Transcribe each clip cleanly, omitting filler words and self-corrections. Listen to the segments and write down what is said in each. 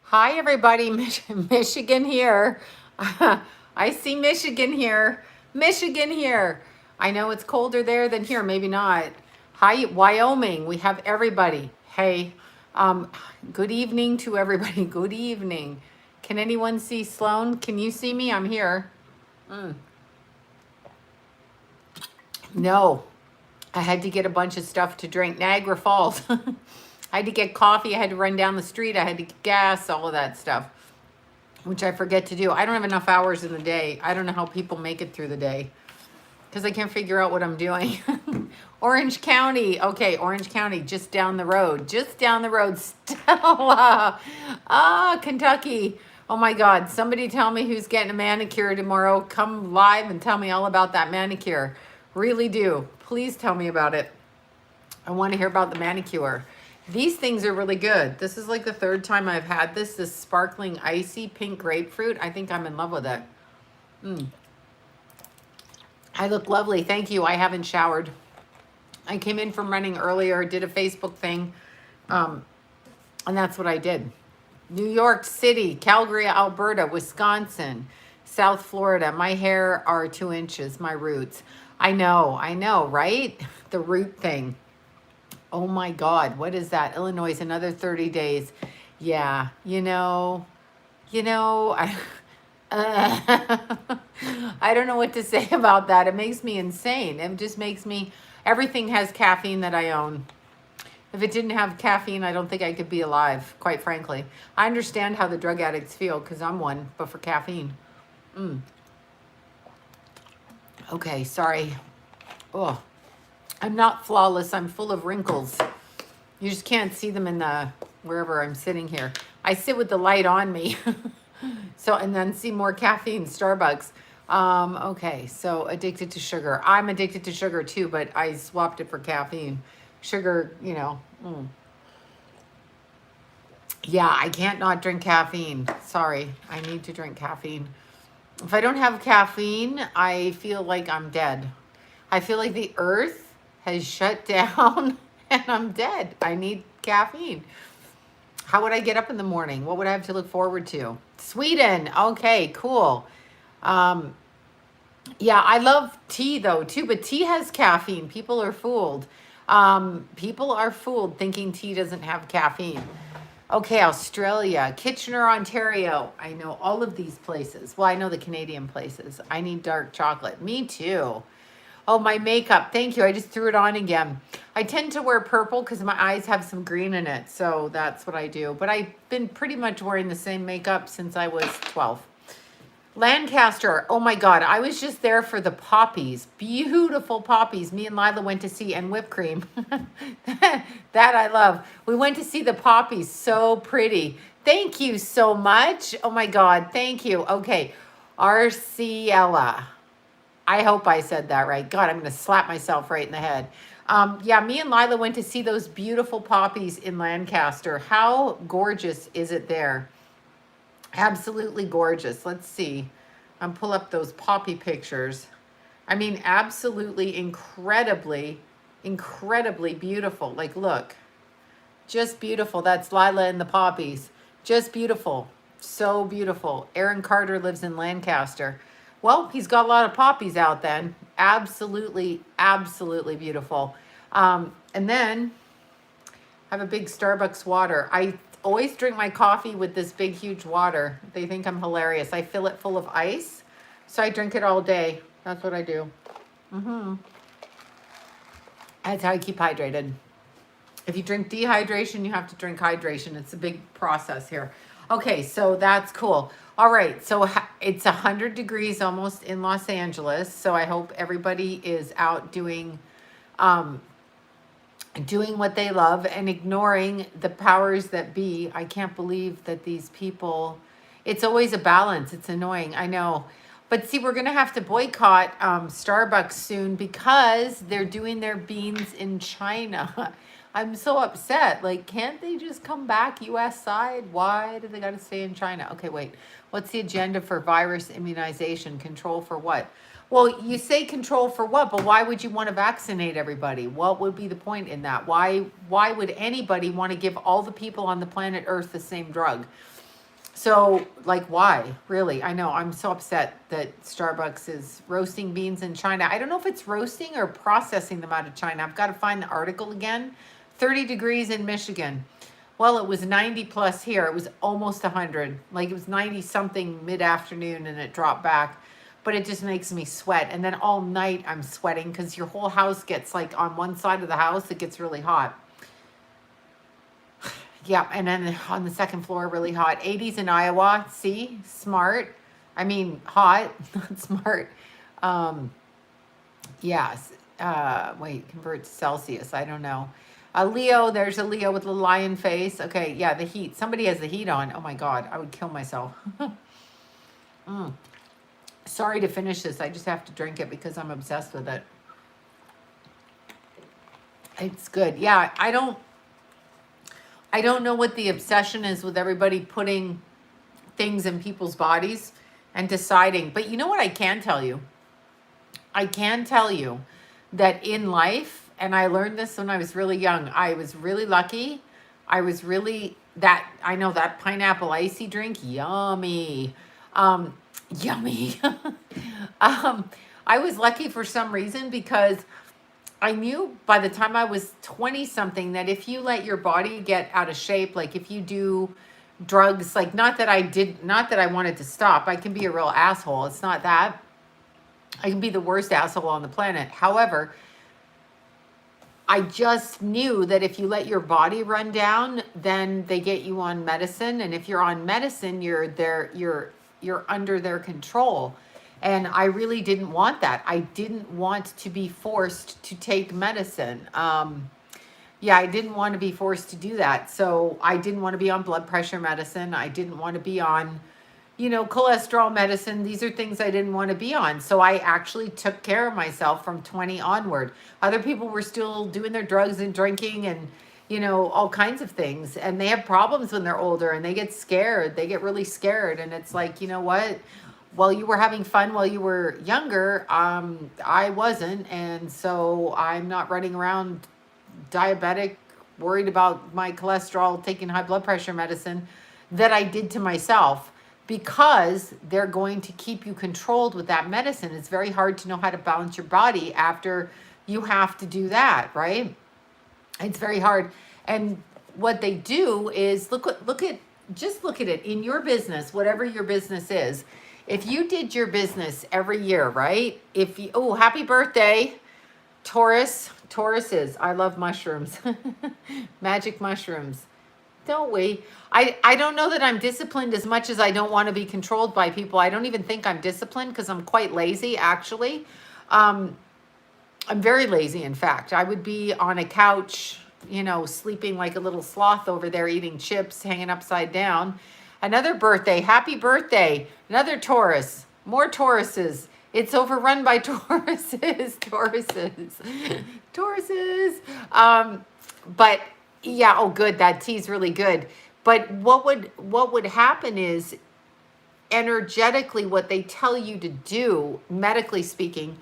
Hi, everybody. Michigan here. I see Michigan here. Michigan here. I know it's colder there than here. Maybe not. Hi, Wyoming. We have everybody. Hey, um, good evening to everybody. Good evening. Can anyone see Sloan? Can you see me? I'm here. Mm. No, I had to get a bunch of stuff to drink. Niagara Falls. I had to get coffee. I had to run down the street. I had to get gas, all of that stuff, which I forget to do. I don't have enough hours in the day. I don't know how people make it through the day because I can't figure out what I'm doing. Orange County. Okay, Orange County, just down the road. Just down the road. Stella. Kentucky. Oh my God. Somebody tell me who's getting a manicure tomorrow. Come live and tell me all about that manicure. Really do. Please tell me about it. I want to hear about the manicure. These things are really good. This is like the third time I've had this sparkling icy pink grapefruit. I think I'm in love with it. I look lovely. Thank you. I haven't showered. I came in from running earlier, did a Facebook thing, and that's what I did. New York City, Calgary, Alberta, Wisconsin, South Florida. My hair are 2 inches, my roots. I know, right? The root thing. Oh my God, what is that? Illinois, another 30 days. Yeah, I, I don't know what to say about that. It makes me insane. It just makes me, everything has caffeine that I own. If it didn't have caffeine, I don't think I could be alive, quite frankly. I understand how the drug addicts feel because I'm one, but for caffeine. Okay, sorry. Oh, I'm not flawless. I'm full of wrinkles. You just can't see them in the, wherever I'm sitting here. I sit with the light on me. So, and then see more caffeine, Starbucks. Okay, so addicted to sugar. I'm addicted to sugar too, but I swapped it for caffeine. Sugar, Yeah, I can't not drink caffeine. Sorry, I need to drink caffeine. If I don't have caffeine, I feel like I'm dead. I feel like the earth has shut down and I'm dead. I need caffeine. How would I get up in the morning? What would I have to look forward to? Sweden. Okay, cool. Yeah, I love tea though too, but tea has caffeine. People are fooled. People are fooled thinking tea doesn't have caffeine. Okay, Australia, Kitchener, Ontario. I know all of these places. Well, I know the Canadian places. I need dark chocolate. Me too. Oh, my makeup. Thank you. I just threw it on again. I tend to wear purple because my eyes have some green in it. So that's what I do. But I've been pretty much wearing the same makeup since I was 12. Lancaster. Oh my God. I was just there for the poppies. Beautiful poppies. Me and Lila went to see, and whipped cream. That I love. We went to see the poppies. So pretty. Thank you so much. Oh my God. Thank you. Okay. Arciella. I hope I said that right. God, I'm going to slap myself right in the head. Yeah, me and Lila went to see those beautiful poppies in Lancaster. How gorgeous is it there? Absolutely gorgeous. Let's see. Pull up those poppy pictures. I mean, absolutely incredibly beautiful. Like, look. Just beautiful. That's Lila and the poppies. Just beautiful. So beautiful. Aaron Carter lives in Lancaster. Well, he's got a lot of poppies out then. Absolutely beautiful. And then I have a big Starbucks water. I always drink my coffee with this big, huge water. They think I'm hilarious. I fill it full of ice, so I drink it all day. That's what I do. That's how I keep hydrated. If you drink dehydration, you have to drink hydration. It's a big process here. Okay, so that's cool. All right, so it's 100 degrees almost in Los Angeles. So I hope everybody is out doing what they love and ignoring the powers that be. I can't believe that these people, it's always a balance. It's annoying, I know. But see, we're going to have to boycott Starbucks soon because they're doing their beans in China. I'm so upset. Like, can't they just come back US side? Why do they got to stay in China? Okay, wait. What's the agenda for virus immunization? Control for what? Well, you say control for what, but why would you want to vaccinate everybody? What would be the point in that? Why would anybody want to give all the people on the planet Earth the same drug? So, like, why? Really? I know. I'm so upset that Starbucks is roasting beans in China. I don't know if it's roasting or processing them out of China. I've got to find the article again. 30 degrees in Michigan. Well, it was 90 plus here. It was almost 100. Like, it was 90 something mid-afternoon and it dropped back. But it just makes me sweat. And then all night I'm sweating because your whole house gets, like, on one side of the house, it gets really hot. Yeah, and then on the second floor, really hot. 80s in Iowa. See? Smart. I mean, hot, not smart. Yes. Wait, convert to Celsius. I don't know. Leo, there's a Leo with a lion face. Okay, yeah, the heat. Somebody has the heat on. Oh my God, I would kill myself. Sorry to finish this. I just have to drink it because I'm obsessed with it. It's good. Yeah, I don't know what the obsession is with everybody putting things in people's bodies and deciding. But you know what I can tell you? I can tell you that in life, and I learned this when I was really young, I was really lucky. I know that pineapple icy drink, yummy. Yummy. I was lucky for some reason because I knew by the time I was 20 something that if you let your body get out of shape, like if you do drugs, like not that I wanted to stop. I can be a real asshole. It's not that. I can be the worst asshole on the planet. However, I just knew that if you let your body run down, then they get you on medicine. And if you're on medicine, you're under their control. And I really didn't want that. I didn't want to be forced to take medicine. Yeah, I didn't want to be forced to do that. So I didn't want to be on blood pressure medicine. I didn't want to be on, cholesterol medicine. These are things I didn't want to be on. So I actually took care of myself from 20 onward. Other people were still doing their drugs and drinking and, all kinds of things. And they have problems when they're older and they get scared. They get really scared. And it's like, you know what? While you were having fun while you were younger, I wasn't. And so I'm not running around diabetic, worried about my cholesterol, taking high blood pressure medicine that I did to myself because they're going to keep you controlled with that medicine. It's very hard to know how to balance your body after you have to do that, right? It's very hard. And what they do is look at it in your business, whatever your business is. If you did your business every year, right? Happy birthday, Taurus. Tauruses. I love mushrooms. Magic mushrooms. Don't we? I don't know that I'm disciplined as much as I don't want to be controlled by people. I don't even think I'm disciplined because I'm quite lazy, actually. I'm very lazy, in fact. I would be on a couch, sleeping like a little sloth over there, eating chips, hanging upside down. Another birthday. Happy birthday. Another Taurus. More Tauruses. It's overrun by Tauruses. Tauruses. But yeah, oh good, that tea's really good. But what would happen is energetically what they tell you to do, medically speaking,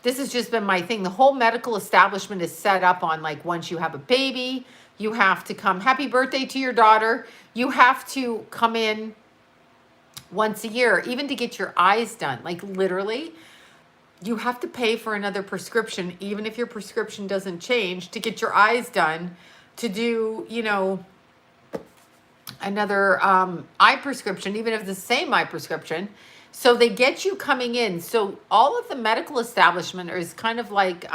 this has just been my thing. The whole medical establishment is set up on like once you have a baby, you have to come. Happy birthday to your daughter. You have to come in once a year, even to get your eyes done. Like literally, you have to pay for another prescription, even if your prescription doesn't change, to get your eyes done, to do, another eye prescription, even if it's the same eye prescription. So they get you coming in. So all of the medical establishment is kind of like,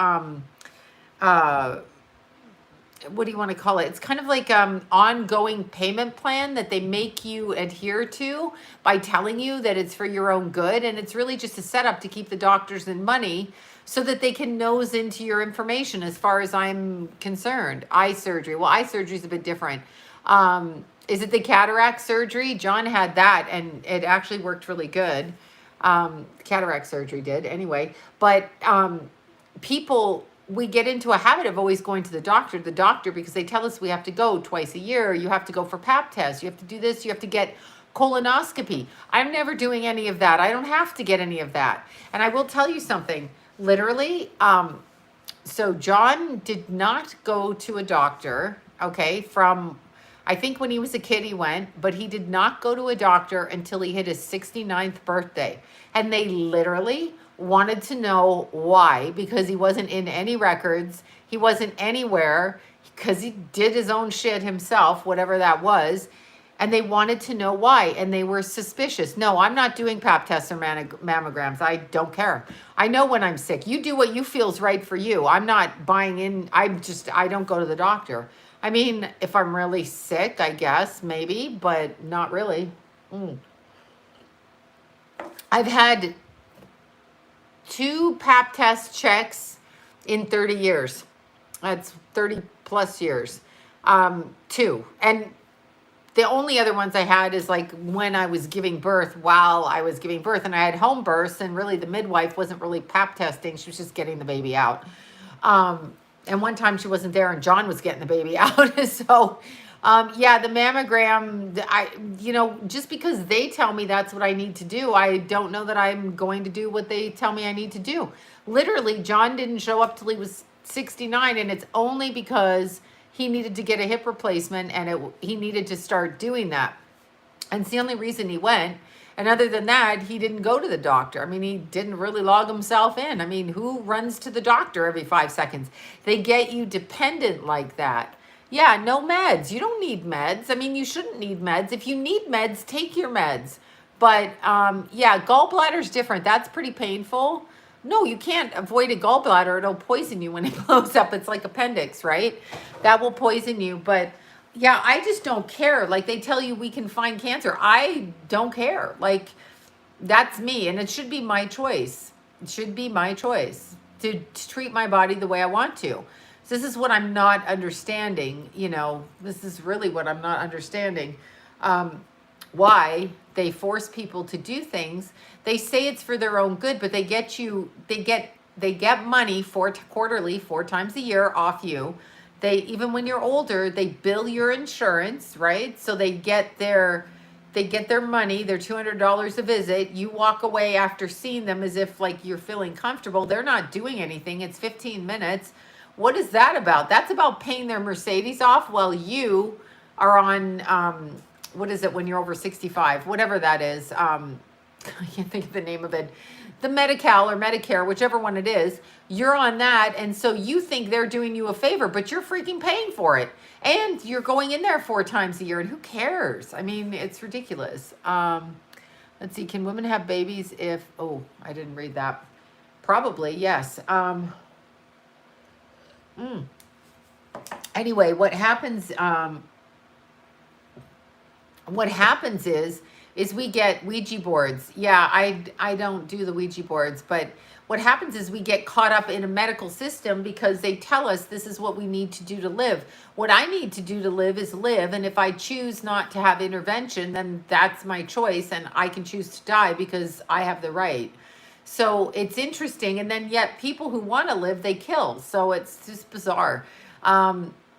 what do you want to call it? It's kind of like ongoing payment plan that they make you adhere to by telling you that it's for your own good. And it's really just a setup to keep the doctors in money so that they can nose into your information as far as I'm concerned. Eye surgery. Well, eye surgery is a bit different. Is it the cataract surgery? John had that and it actually worked really good. Cataract surgery did anyway. But people, we get into a habit of always going to the doctor because they tell us we have to go twice a year. You have to go for pap tests. You have to do this. You have to get colonoscopy. I'm never doing any of that. I don't have to get any of that. And I will tell you something, literally. So John did not go to a doctor, okay, from I think when he was a kid he went, but he did not go to a doctor until he hit his 69th birthday. And they literally wanted to know why, because he wasn't in any records. He wasn't anywhere because he did his own shit himself, whatever that was. And they wanted to know why, and they were suspicious. No, I'm not doing pap tests or mammograms. I don't care. I know when I'm sick. You do what you feels right for you. I'm not buying in. I don't go to the doctor. I mean, if I'm really sick, I guess, maybe, but not really. I've had 2 pap test checks in 30 years. That's 30 plus years. 2. And the only other ones I had is like when I was giving birth, while I was giving birth, and I had home births, and really the midwife wasn't really pap testing. She was just getting the baby out. And one time she wasn't there and John was getting the baby out. So, yeah, the mammogram, just because they tell me that's what I need to do, I don't know that I'm going to do what they tell me I need to do. Literally, John didn't show up till he was 69, and it's only because he needed to get a hip replacement, and he needed to start doing that. And it's the only reason he went. And other than that, he didn't go to the doctor. I mean, he didn't really log himself in. I mean, who runs to the doctor every 5 seconds? They get you dependent like that. Yeah, no meds. You don't need meds. I mean, you shouldn't need meds. If you need meds, take your meds. But yeah, gallbladder's different. That's pretty painful. No, you can't avoid a gallbladder. It'll poison you when it blows up. It's like appendix, right? That will poison you. But yeah, I just don't care. Like, they tell you we can find cancer. I don't care. Like, that's me. And it should be my choice. It should be my choice to treat my body the way I want to. So this is what I'm not understanding. This is really what I'm not understanding. Why they force people to do things. They say it's for their own good, but they get money quarterly, 4 times a year off you. Even when you're older, they bill your insurance, right? So they get their money, their $200 a visit. You walk away after seeing them as if like you're feeling comfortable. They're not doing anything. It's 15 minutes. What is that about? That's about paying their Mercedes off while you are on, what is it when you're over 65? Whatever that is. I can't think of the name of it. The Medi-Cal or Medicare, whichever one it is, you're on that. And so you think they're doing you a favor, but you're freaking paying for it. And you're going in there 4 times a year. And who cares? I mean, it's ridiculous. Let's see. Can women have babies if... Oh, I didn't read that. Probably, yes. Anyway, what happens is we get Ouija boards. Yeah, I don't do the Ouija boards, but what happens is we get caught up in a medical system because they tell us this is what we need to do to live. What I need to do to live is live, and if I choose not to have intervention, then that's my choice, and I can choose to die because I have the right. So it's interesting, and then yet people who want to live, they kill. So it's just bizarre.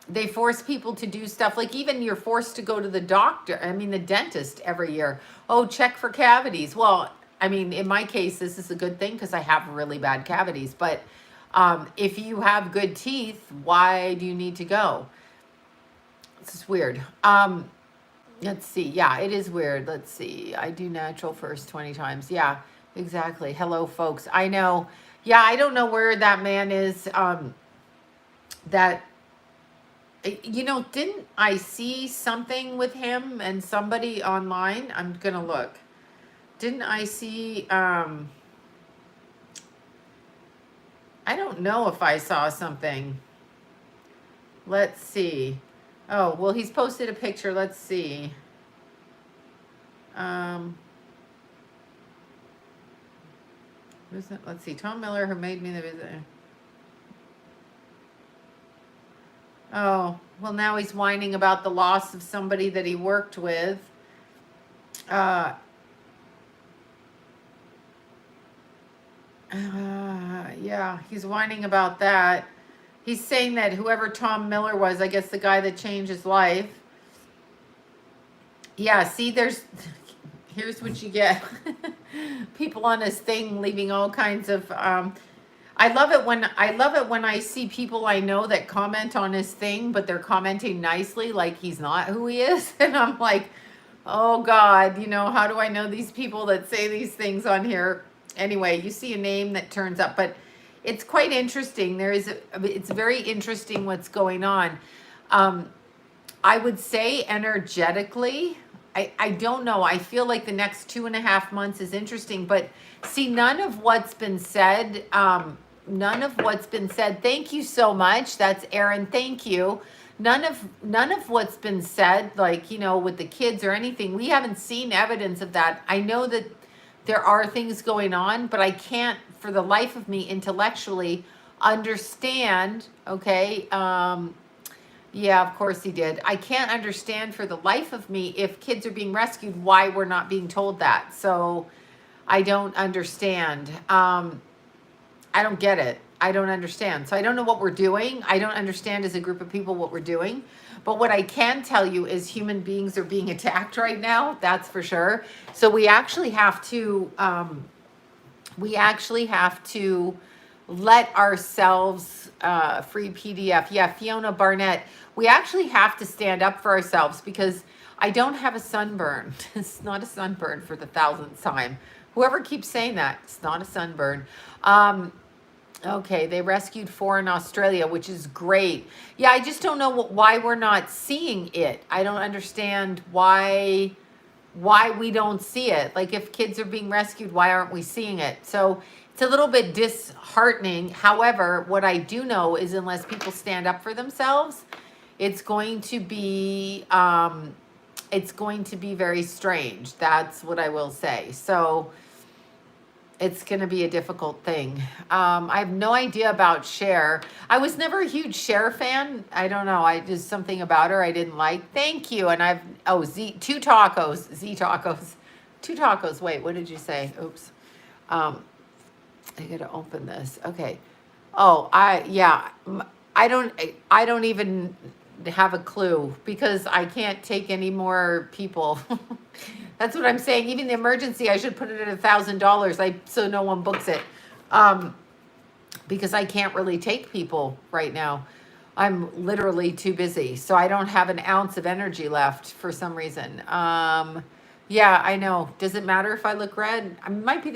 They force people to do stuff like even you're forced to go to the the dentist every year. Oh, check for cavities. Well, I mean, in my case, this is a good thing because I have really bad cavities. But if you have good teeth, why do you need to go? This is weird. Let's see. Yeah, it is weird. Let's see. I do natural first 20 times. Yeah, exactly. Hello, folks. I know. Yeah, I don't know where that man is. Didn't I see something with him and somebody online? I'm going to look. Didn't I see, I don't know if I saw something. Let's see. Oh, well, he's posted a picture. Let's see. Let's see. Tom Miller, who made me the visit. Oh, well, now he's whining about the loss of somebody that he worked with. Yeah, he's whining about that. He's saying that whoever Tom Miller was, I guess the guy that changed his life. Yeah, see, here's what you get. People on his thing leaving all kinds of, I love it when I see people I know that comment on his thing, but they're commenting nicely like he's not who he is. And I'm like, oh God, how do I know these people that say these things on here? Anyway, you see a name that turns up, but it's quite interesting. It's very interesting what's going on. I would say energetically, I don't know. I feel like the next 2.5 months is interesting, but see, none of what's been said, thank you so much. That's Aaron. Thank you. None of what's been said, like, with the kids or anything, we haven't seen evidence of that. I know that there are things going on, but I can't for the life of me intellectually understand, okay? Yeah, of course he did. I can't understand for the life of me if kids are being rescued, why we're not being told that. So I don't understand. I don't get it. I don't understand. So I don't know what we're doing. I don't understand as a group of people what we're doing. But what I can tell you is human beings are being attacked right now. That's for sure. So we actually have to let ourselves free PDF. Yeah, Fiona Barnett. We actually have to stand up for ourselves because I don't have a sunburn. It's not a sunburn for the 1000th time. Whoever keeps saying that, it's not a sunburn. Okay, they rescued 4 in Australia, which is great. Yeah, I just don't know why we're not seeing it. I don't understand why we don't see it. Like if kids are being rescued, why aren't we seeing it? So it's a little bit disheartening. However, what I do know is unless people stand up for themselves, it's going to be very strange. That's what I will say. So it's going to be a difficult thing. I have no idea about Cher. I was never a huge Cher fan. I don't know. There's something about her I didn't like. Thank you. And two tacos. Wait, what did you say? Oops. I got to open this. Okay. Oh, I don't even have a clue because I can't take any more people. That's what I'm saying. Even the emergency, I should put it at $1,000 so no one books it. Because I can't really take people right now. I'm literally too busy. So I don't have an ounce of energy left for some reason. Yeah, I know. Does it matter if I look red? I might be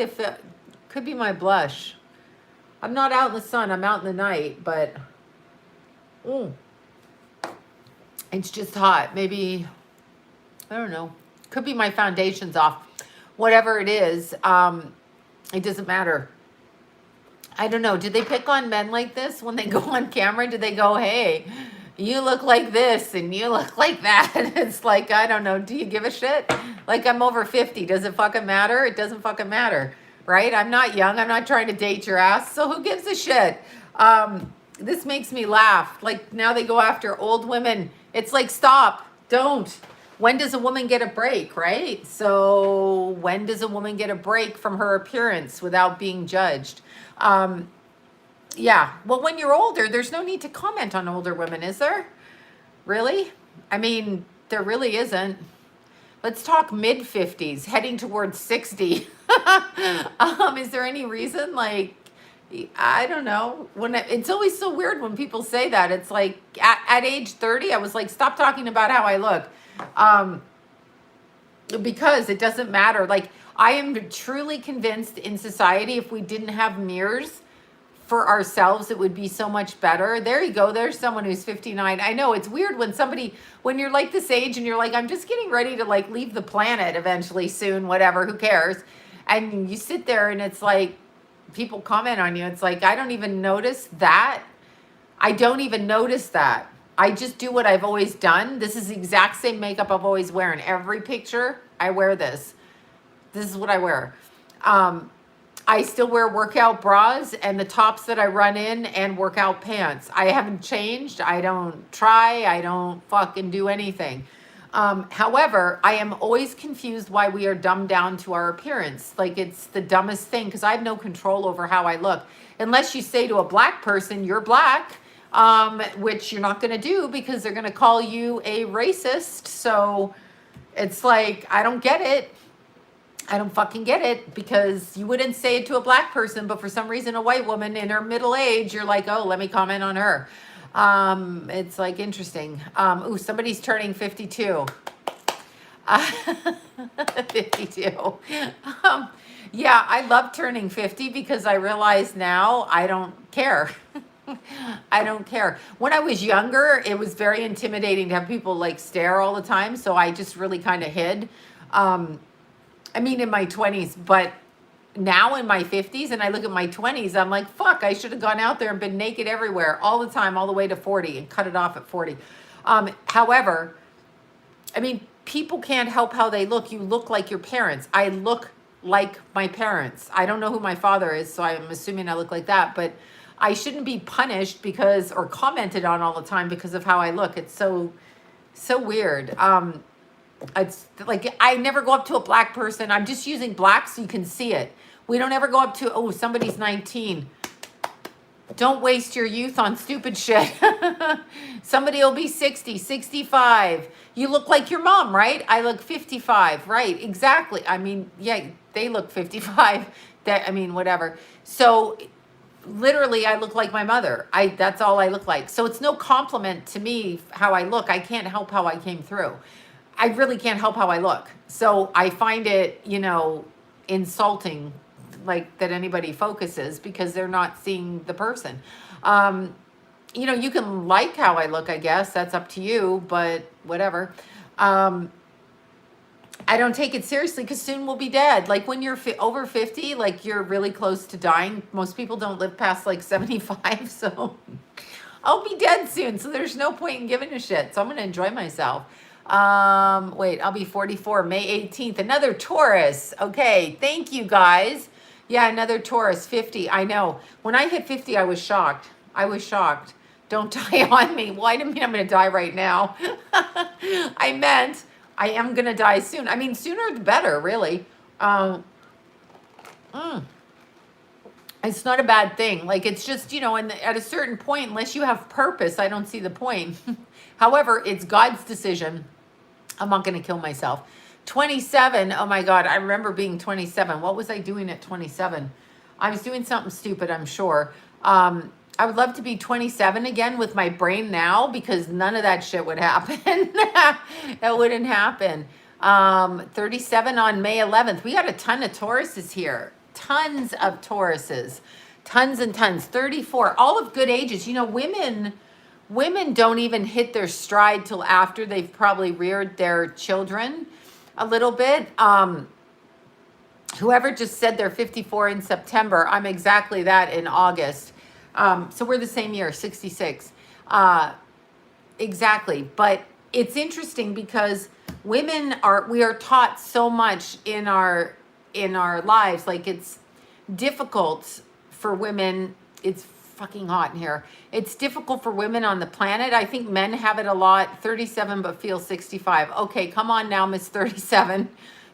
could be my blush. I'm not out in the sun. I'm out in the night, but it's just hot. Maybe, I don't know. Could be my foundation's off. Whatever it is, it doesn't matter. I don't know. Do they pick on men like this when they go on camera? Do they go, hey, you look like this and you look like that? It's like, I don't know. Do you give a shit? Like I'm over 50. Does it fucking matter? It doesn't fucking matter, right? I'm not young. I'm not trying to date your ass. So who gives a shit? This makes me laugh. Like now they go after old women. It's like, stop, don't. When does a woman get a break, right? So when does a woman get a break from her appearance without being judged? Yeah, well, when you're older, there's no need to comment on older women, is there? Really? I mean, there really isn't. Let's talk mid-50s, heading towards 60. Is there any reason? Like, I don't know. It's always so weird when people say that. It's like, at age 30, I was like, stop talking about how I look. Because it doesn't matter. Like, I am truly convinced in society, if we didn't have mirrors for ourselves, it would be so much better. There you go. There's someone who's 59. I know it's weird when you're like this age and you're like, I'm just getting ready to like leave the planet eventually soon, whatever, who cares? And you sit there and it's like, people comment on you. It's like, I don't even notice that. I don't even notice that. I just do what I've always done. This is the exact same makeup I've always wear. In every picture, I wear this. This is what I wear. I still wear workout bras and the tops that I run in and workout pants. I haven't changed. I don't try. I don't fucking do anything. However, I am always confused why we are dumbed down to our appearance. Like it's the dumbest thing because I have no control over how I look. Unless you say to a black person, you're black, which you're not going to do because they're going to call you a racist. So it's like, I don't get it. I don't fucking get it, because you wouldn't say it to a black person, but for some reason, a white woman in her middle age, you're like, oh, let me comment on her. It's like interesting. Ooh, somebody's turning 52. 52. Yeah, I love turning 50 because I realize now I don't care. I don't care. When I was younger, it was very intimidating to have people like stare all the time. So I just really kind of hid. I mean, in my 20s, but now in my 50s, and I look at my 20s, I'm like, fuck, I should have gone out there and been naked everywhere all the time, all the way to 40, and cut it off at 40. However, I mean, people can't help how they look. You look like your parents. I look like my parents. I don't know who my father is, so I'm assuming I look like that, but I shouldn't be punished because, or commented on all the time because of how I look. It's so weird. It's like, I never go up to a black person. I'm just using black so you can see it. We don't ever go up to, oh, somebody's 19. Don't waste your youth on stupid shit. Somebody will be 60, 65. You look like your mom, right? I look 55, right? Exactly. I mean, yeah, they look 55. I mean, whatever. So literally, I look like my mother. That's all I look like. So it's no compliment to me how I look. I can't help how I came through. I really can't help how I look. So I find it, insulting, like, that anybody focuses, because they're not seeing the person. You can like how I look, I guess. That's up to you, but whatever. I don't take it seriously because soon we'll be dead. Like, when you're over 50, like, you're really close to dying. Most people don't live past like 75, so I'll be dead soon. So there's no point in giving a shit. So I'm going to enjoy myself. Wait, I'll be 44, May 18th. Another Taurus. Okay, thank you guys. Yeah, another Taurus, 50. I know. When I hit 50, I was shocked. Don't die on me. Well, I didn't mean I'm going to die right now. I meant I am going to die soon. I mean, sooner the better, really. It's not a bad thing. Like, it's just, at a certain point, unless you have purpose, I don't see the point. However, it's God's decision. I'm not going to kill myself. 27. Oh my God. I remember being 27. What was I doing at 27? I was doing something stupid, I'm sure. I would love to be 27 again with my brain now, because none of that shit would happen. That wouldn't happen. 37 on May 11th. We got a ton of Tauruses here. Tons of Tauruses. Tons and tons. 34. All of good ages. Women don't even hit their stride till after they've probably reared their children a little bit. Whoever just said they're 54 in September, I'm exactly that in August. So we're the same year, 66. Exactly. But it's interesting because we are taught so much in our lives. Like, it's difficult for women. It's fucking hot in here. It's difficult for women on the planet. I think men have it a lot. 37 but feel 65. Okay, come on now, Miss 37.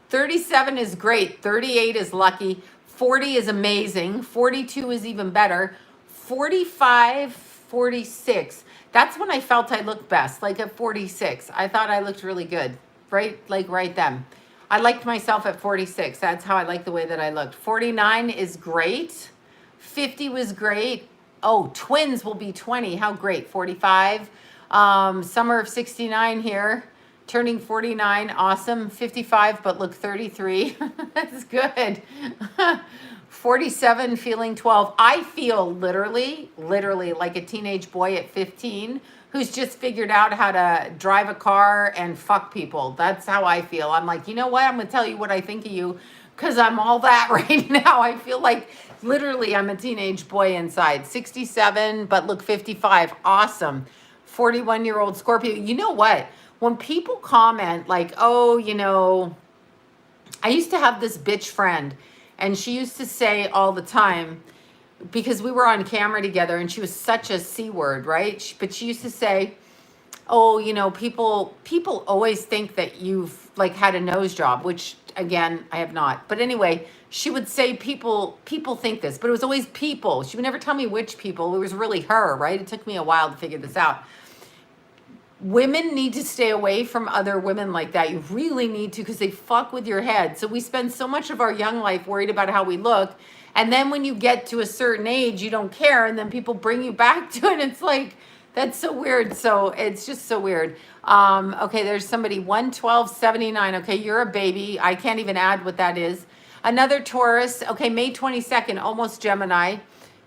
37 is great. 38 is lucky. 40 is amazing. 42 is even better. 45, 46. That's when I felt I looked best. Like at 46. I thought I looked really good. Right? Like right then. I liked myself at 46. That's how I like the way that I looked. 49 is great. 50 was great. Oh, twins will be 20. How great. 45. Summer of 69 here. Turning 49. Awesome. 55, but look 33. That's good. 47, feeling 12. I feel literally like a teenage boy at 15 who's just figured out how to drive a car and fuck people. That's how I feel. I'm like, you know what? I'm going to tell you what I think of you, because I'm all that right now. I feel like literally I'm a teenage boy inside. 67, but look 55. Awesome. 41-year-old Scorpio. You know what? When people comment like, oh, I used to have this bitch friend, and she used to say all the time, because we were on camera together, and she was such a C word, right? But she used to say, oh, people always think that you've like had a nose job, which again, I have not. But anyway, she would say people think this, but it was always people. She would never tell me which people. It was really her, right? It took me a while to figure this out. women need to stay away from other women like that. You really need to, because they fuck with your head. So we spend so much of our young life worried about how we look. And then when you get to a certain age, you don't care. And then people bring you back to it. It's like, that's so weird. So it's just so weird. Okay, there's somebody, 11279. Okay, you're a baby. I can't even add what that is. Another Taurus. Okay, May 22nd, almost Gemini.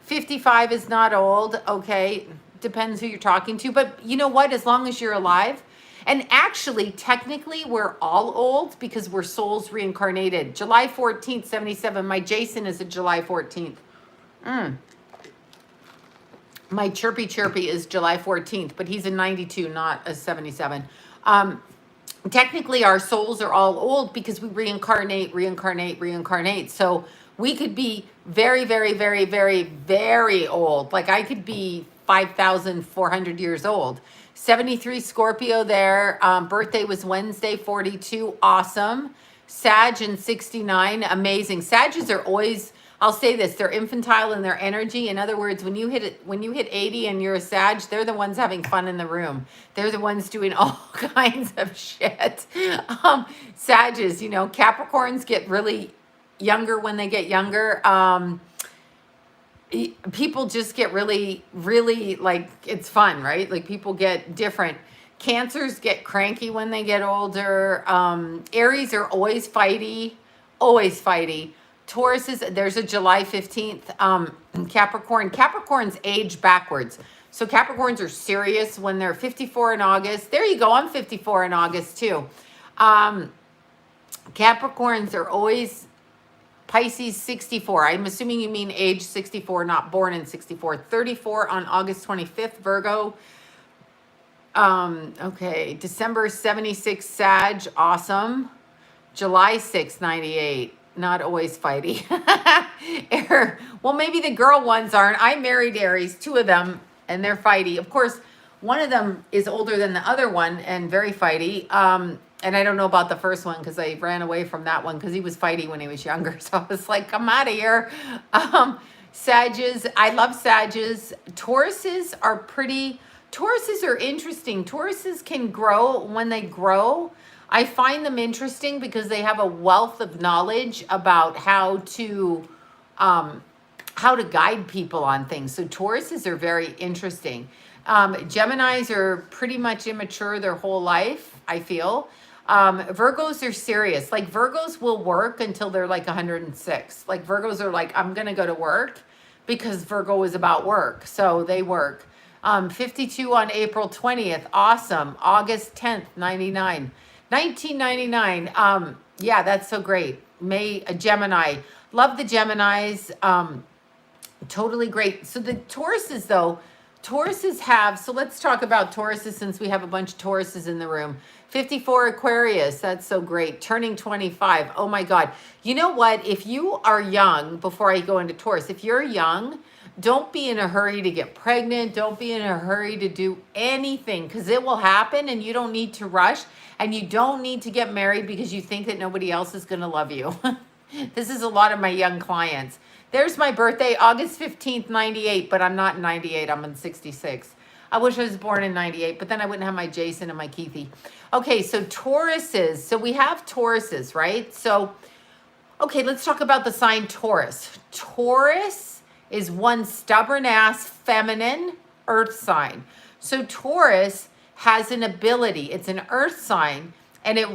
55 is not old. Okay, depends who you're talking to. But you know what? As long as you're alive. And actually, technically, we're all old because we're souls reincarnated. July 14th, 77. My Jason is a July 14th. My Chirpy Chirpy is July 14th, but he's a 92, not a 77. Technically, our souls are all old because we reincarnate. So we could be very, very, very, very, very old. Like I could be 5,400 years old. 73 Scorpio there. Birthday was Wednesday, 42. Awesome. Sag in 69. Amazing. Sages are always, I'll say this, they're infantile in their energy. In other words, when you hit 80 and you're a Sag, they're the ones having fun in the room. They're the ones doing all kinds of shit. Sages, you know, Capricorns get really younger when they get younger. People just get really, really, like, it's fun, right? Like people get different. Cancers get cranky when they get older. Aries are always fighty. Tauruses, there's a July 15th. Capricorns age backwards. So Capricorns are serious when they're 54 in August. There you go. I'm 54 in August too. Capricorns are always Pisces 64. I'm assuming you mean age 64, not born in 64. 34 on August 25th, Virgo. Okay. December 76, Sag. Awesome. July 6, 98. Not always fighty. Well, maybe the girl ones aren't. I married Aries, two of them, and they're fighty. Of course, one of them is older than the other one and very fighty. And I don't know about the first one because I ran away from that one because he was fighty when he was younger. So I was like, come out of here. Sages, I love Sages. Tauruses are interesting. Tauruses can grow. When they grow, I find them interesting because they have a wealth of knowledge about how to guide people on things. So Tauruses are very interesting. Geminis are pretty much immature their whole life, I feel. Virgos are serious. Like Virgos will work until they're like 106. Like Virgos are like, I'm going to go to work because Virgo is about work. So they work. 52 on April 20th. Awesome. August 10th, 99. 1999. Yeah, that's so great. A Gemini. Love the Geminis. Totally great. So the Tauruses though, Tauruses have, so let's talk about Tauruses since we have a bunch of Tauruses in the room. 54 Aquarius, that's so great. Turning 25, oh my God. You know what, if you are young, before I go into Taurus, if you're young, don't be in a hurry to get pregnant. Don't be in a hurry to do anything because it will happen and you don't need to rush and you don't need to get married because you think that nobody else is going to love you. This is a lot of my young clients. There's my birthday, August 15th, 98, but I'm not in 98, I'm in 66. I wish I was born in 98, but then I wouldn't have my Jason and my Keithy. Okay, so Tauruses. So we have Tauruses, right? So, okay, let's talk about the sign Taurus. Taurus is one stubborn-ass feminine earth sign. So Taurus has an ability. It's an earth sign, and it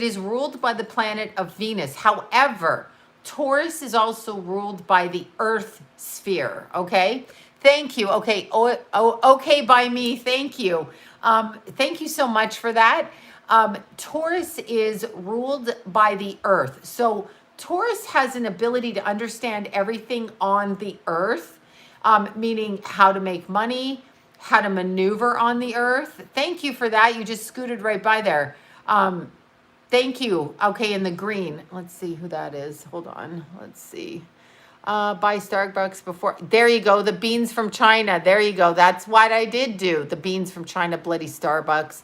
is ruled by the planet of Venus. However, Taurus is also ruled by the earth sphere, okay? Thank you. Okay. Okay by me. Thank you. Thank you so much for that. Taurus is ruled by the earth. So Taurus has an ability to understand everything on the earth, meaning how to make money, how to maneuver on the earth. Thank you for that. You just scooted right by there. Thank you. Okay, in the green. Let's see who that is. Hold on. Let's see. Buy Starbucks before. There you go. The beans from China. There you go. That's what I did do. The beans from China, bloody Starbucks.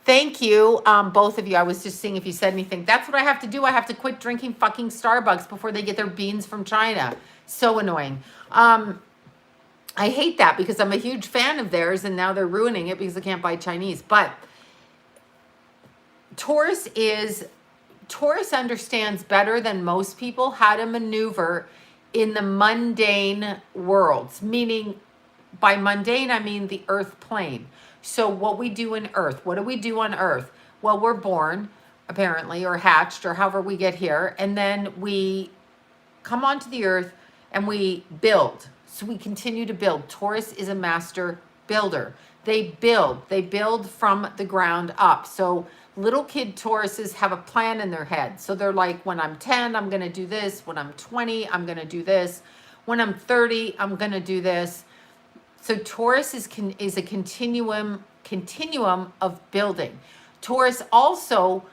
Thank you, both of you. I was just seeing if you said anything. That's what I have to do. I have to quit drinking fucking Starbucks before they get their beans from China. So annoying. I hate that because I'm a huge fan of theirs and now they're ruining it because I can't buy Chinese. But Taurus understands better than most people how to maneuver in the mundane worlds, meaning by mundane, I mean the earth plane. So what we do in earth, what do we do on earth? Well, we're born, apparently, or hatched, or however we get here, and then we come onto the earth and we build. So we continue to build. Taurus is a master builder. They build from the ground up. So little kid Tauruses have a plan in their head. So they're like, when I'm 10, I'm going to do this. When I'm 20, I'm going to do this. When I'm 30, I'm going to do this. So Taurus is a continuum of building. Taurus also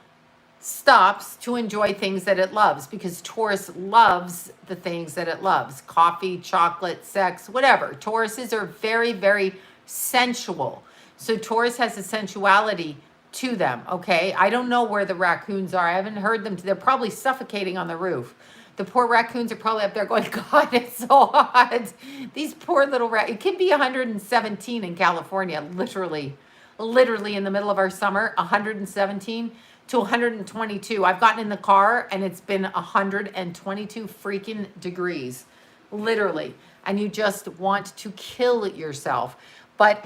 stops to enjoy things that it loves, because Taurus loves the things that it loves. Coffee, chocolate, sex, whatever. Tauruses are very, very sensual. So Taurus has a sensuality to them, okay? I don't know where the raccoons are. I haven't heard them. They're probably suffocating on the roof. The poor raccoons are probably up there going, God, it's so hot. These poor little it can be 117 in California, literally in the middle of our summer, 117 to 122. I've gotten in the car and it's been 122 freaking degrees, literally. And you just want to kill yourself. But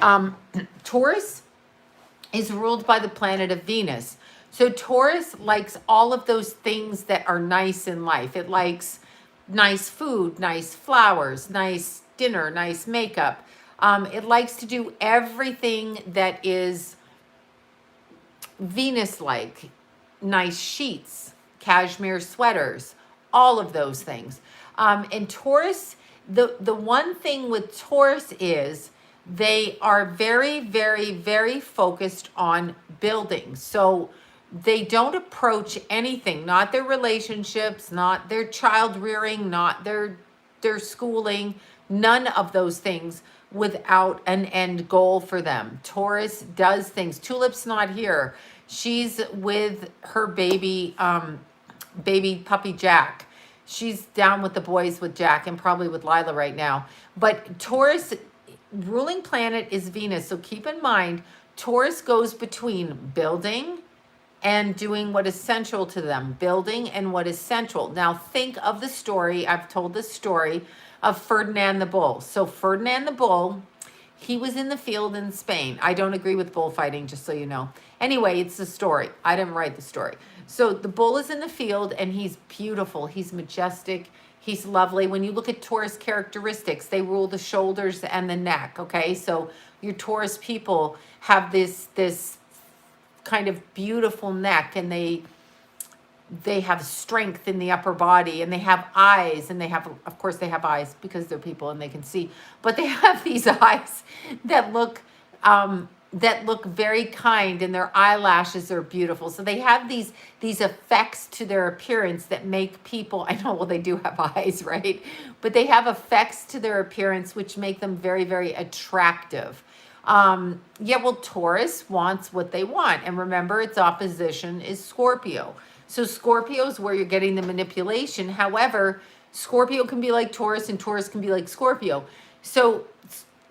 Taurus is ruled by the planet of Venus. So Taurus likes all of those things that are nice in life. It likes nice food, nice flowers, nice dinner, nice makeup. It likes to do everything that is Venus-like. Nice sheets, cashmere sweaters, all of those things. And Taurus, the one thing with Taurus is they are very, very, very focused on building. So they don't approach anything, not their relationships, not their child rearing, not their schooling, none of those things without an end goal for them. Taurus does things. Tulip's not here. She's with her baby puppy Jack. She's down with the boys with Jack and probably with Lila right now. But Taurus, ruling planet is Venus. So keep in mind, Taurus goes between building and doing what is central to them, building and what is central. Now think of the story, I've told this story of Ferdinand the Bull. So Ferdinand the Bull, he was in the field in Spain. I don't agree with bullfighting, just so you know. Anyway, it's the story. I didn't write the story. So the bull is in the field and he's beautiful. He's majestic. He's lovely. When you look at Taurus characteristics, they rule the shoulders and the neck, okay? So your Taurus people have this kind of beautiful neck, and they have strength in the upper body, and they have eyes, and they have, of course they have eyes because they're people and they can see, but they have these eyes that look very kind, and their eyelashes are beautiful. So they have these effects to their appearance that make people, I know, well, they do have eyes, right? But they have effects to their appearance which make them very, very attractive. Well, Taurus wants what they want. And remember, its opposition is Scorpio. So Scorpio is where you're getting the manipulation. However, Scorpio can be like Taurus and Taurus can be like Scorpio. So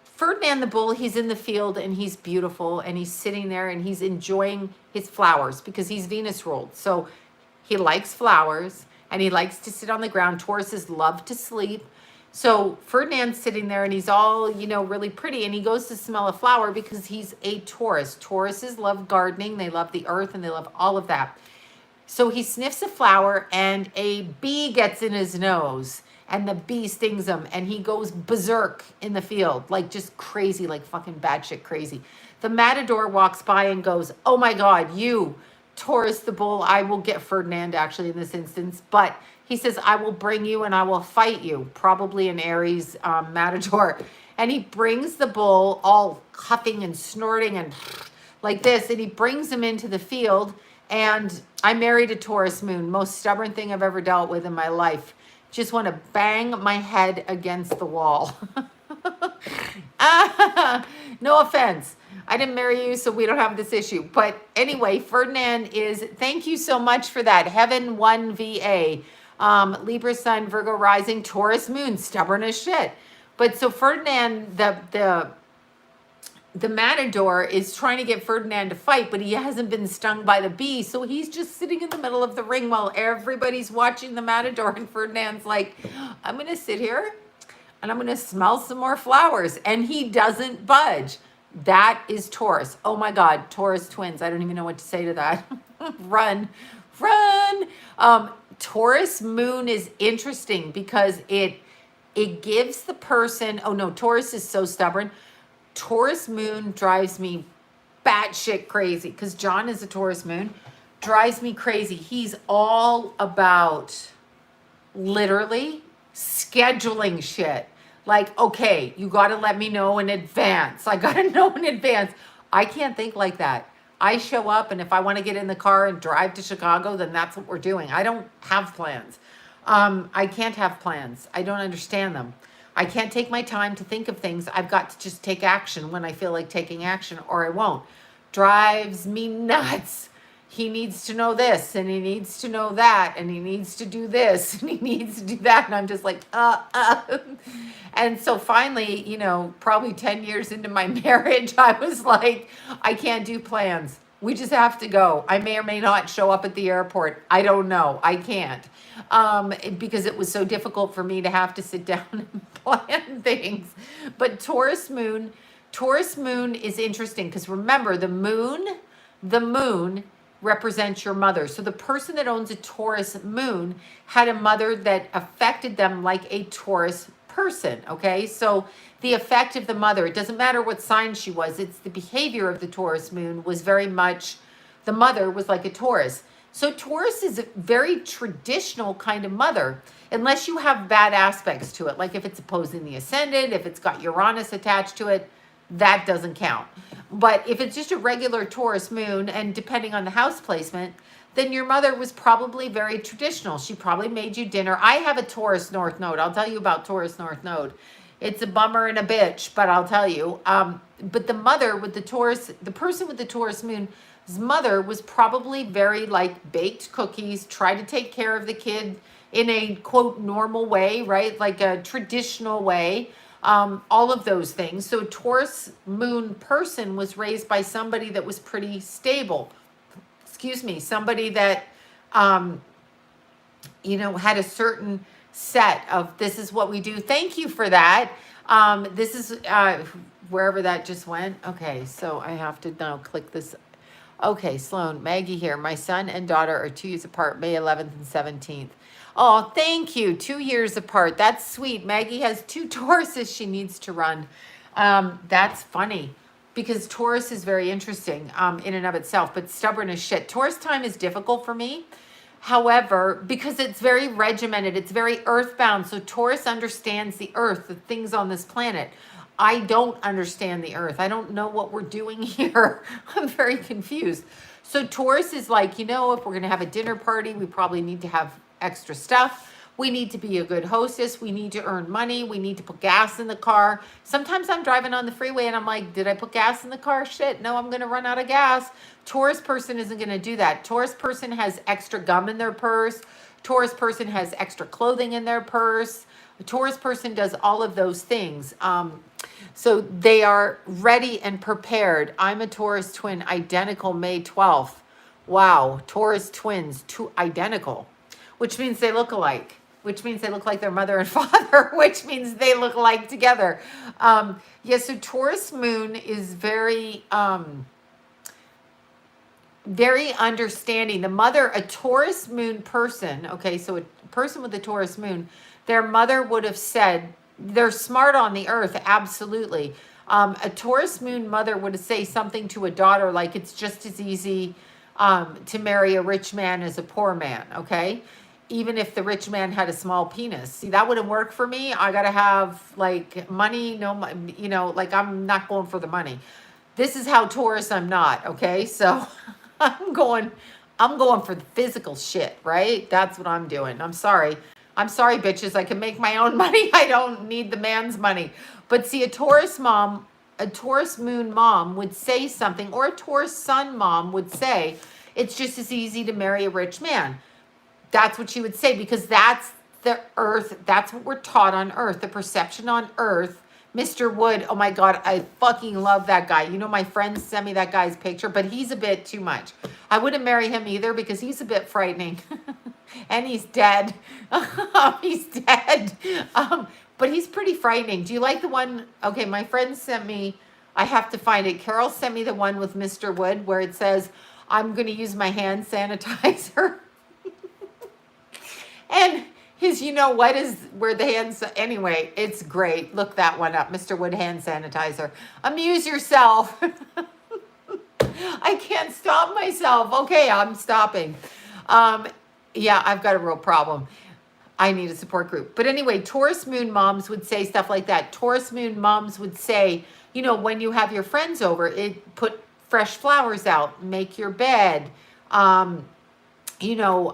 Ferdinand the Bull, he's in the field and he's beautiful and he's sitting there and he's enjoying his flowers because he's Venus ruled. So he likes flowers and he likes to sit on the ground. Tauruses love to sleep. So Ferdinand's sitting there and he's all, really pretty, and he goes to smell a flower because he's a Taurus. Tauruses love gardening. They love the earth and they love all of that. So he sniffs a flower and a bee gets in his nose and the bee stings him and he goes berserk in the field, like just crazy, like fucking batshit crazy. The matador walks by and goes, oh my God, you, Taurus the bull, I will get Ferdinand actually in this instance, but he says, I will bring you and I will fight you, probably an Aries matador. And he brings the bull all huffing and snorting and like this, and he brings him into the field. And I married a Taurus moon, most stubborn thing I've ever dealt with in my life. Just want to bang my head against the wall. No offense. I didn't marry you, so we don't have this issue. But anyway, Ferdinand is, thank you so much for that. Heaven 1 VA. Libra sun, Virgo rising, Taurus moon, stubborn as shit. But so Ferdinand, the matador is trying to get Ferdinand to fight, but he hasn't been stung by the bee. So he's just sitting in the middle of the ring while everybody's watching the matador. And Ferdinand's like, I'm going to sit here and I'm going to smell some more flowers. And he doesn't budge. That is Taurus. Oh my God, Taurus twins. I don't even know what to say to that. Run, run. Taurus moon is interesting because it gives the person, oh no, Taurus is so stubborn. Taurus moon drives me batshit crazy because John is a Taurus moon, drives me crazy. He's all about literally scheduling shit. Like, okay, you got to let me know in advance. I got to know in advance. I can't think like that. I show up, and if I want to get in the car and drive to Chicago, then that's what we're doing. I don't have plans. I can't have plans. I don't understand them. I can't take my time to think of things. I've got to just take action when I feel like taking action, or I won't. Drives me nuts. He needs to know this, and he needs to know that, and he needs to do this, and he needs to do that. And I'm just like, And so finally, you know, probably 10 years into my marriage, I was like, I can't do plans. We just have to go. I may or may not show up at the airport. I don't know. I can't. Because it was so difficult for me to have to sit down and plan things. But Taurus moon is interesting because remember, the moon represents your mother. So the person that owns a Taurus moon had a mother that affected them like a Taurus person, okay? So the effect of the mother, it doesn't matter what sign she was, it's the behavior of the Taurus moon was very much, the mother was like a Taurus. So Taurus is a very traditional kind of mother, unless you have bad aspects to it, like if it's opposing the ascendant, if it's got Uranus attached to it, that doesn't count. But if it's just a regular Taurus moon, and depending on the house placement, then your mother was probably very traditional. She probably made you dinner. I have a Taurus North Node. I'll tell you about Taurus North Node. It's a bummer and a bitch, but I'll tell you. But the mother with the Taurus, the person with the Taurus moon's mother was probably very like baked cookies, try to take care of the kid in a quote normal way, right? Like a traditional way. All of those things. So Taurus moon person was raised by somebody that was pretty stable. Excuse me, somebody that, you know, had a certain set of this is what we do. Thank you for that. This is wherever that just went. Okay, so I have to now click this. Okay, Sloan, Maggie here. My son and daughter are 2 years apart, May 11th and 17th. Oh, thank you. 2 years apart. That's sweet. Maggie has 2 Tauruses she needs to run. That's funny because Taurus is very interesting in and of itself, but stubborn as shit. Taurus time is difficult for me. However, because it's very regimented, it's very earthbound. So Taurus understands the earth, the things on this planet. I don't understand the earth. I don't know what we're doing here. I'm very confused. So Taurus is like, you know, if we're going to have a dinner party, we probably need to have extra stuff. We need to be a good hostess. We need to earn money. We need to put gas in the car. Sometimes I'm driving on the freeway and I'm like, did I put gas in the car? Shit, no, I'm going to run out of gas. Taurus person isn't going to do that. Taurus person has extra gum in their purse. Taurus person has extra clothing in their purse. A Taurus person does all of those things. So they are ready and prepared. I'm a Taurus twin, identical May 12th. Wow, Taurus twins, 2 identical, which means they look alike, which means they look like their mother and father, which means they look alike together. Yeah, so Taurus moon is very, very understanding. The mother, a Taurus moon person, okay, so a person with a Taurus moon, their mother would have said, they're smart on the earth, absolutely. A Taurus moon mother would say something to a daughter like it's just as easy to marry a rich man as a poor man, okay? Even if the rich man had a small penis. See, that wouldn't work for me. I gotta have like money, no, you know, like I'm not going for the money. This is how Taurus I'm not, okay? So I'm going for the physical shit, right? That's what I'm doing. I'm sorry, bitches. I can make my own money. I don't need the man's money. But see, a Taurus mom, a Taurus moon mom would say something, or a Taurus sun mom would say, it's just as easy to marry a rich man. That's what she would say, because that's the earth. That's what we're taught on earth. The perception on earth Mr. Wood, oh my God, I fucking love that guy. You know, my friends sent me that guy's picture, but he's a bit too much. I wouldn't marry him either because he's a bit frightening. And he's dead. He's dead. But he's pretty frightening. Do you like the one? Okay, my friend sent me, I have to find it. Carol sent me the one with Mr. Wood where it says, I'm going to use my hand sanitizer. And his, you know what is where the hands, anyway, it's great. Look that one up, Mr. Wood hand sanitizer. Amuse yourself. I can't stop myself. Okay, I'm stopping. Yeah, I've got a real problem. I need a support group. But anyway, Taurus Moon moms would say stuff like that. Taurus Moon moms would say, you know, when you have your friends over, put fresh flowers out, make your bed, you know,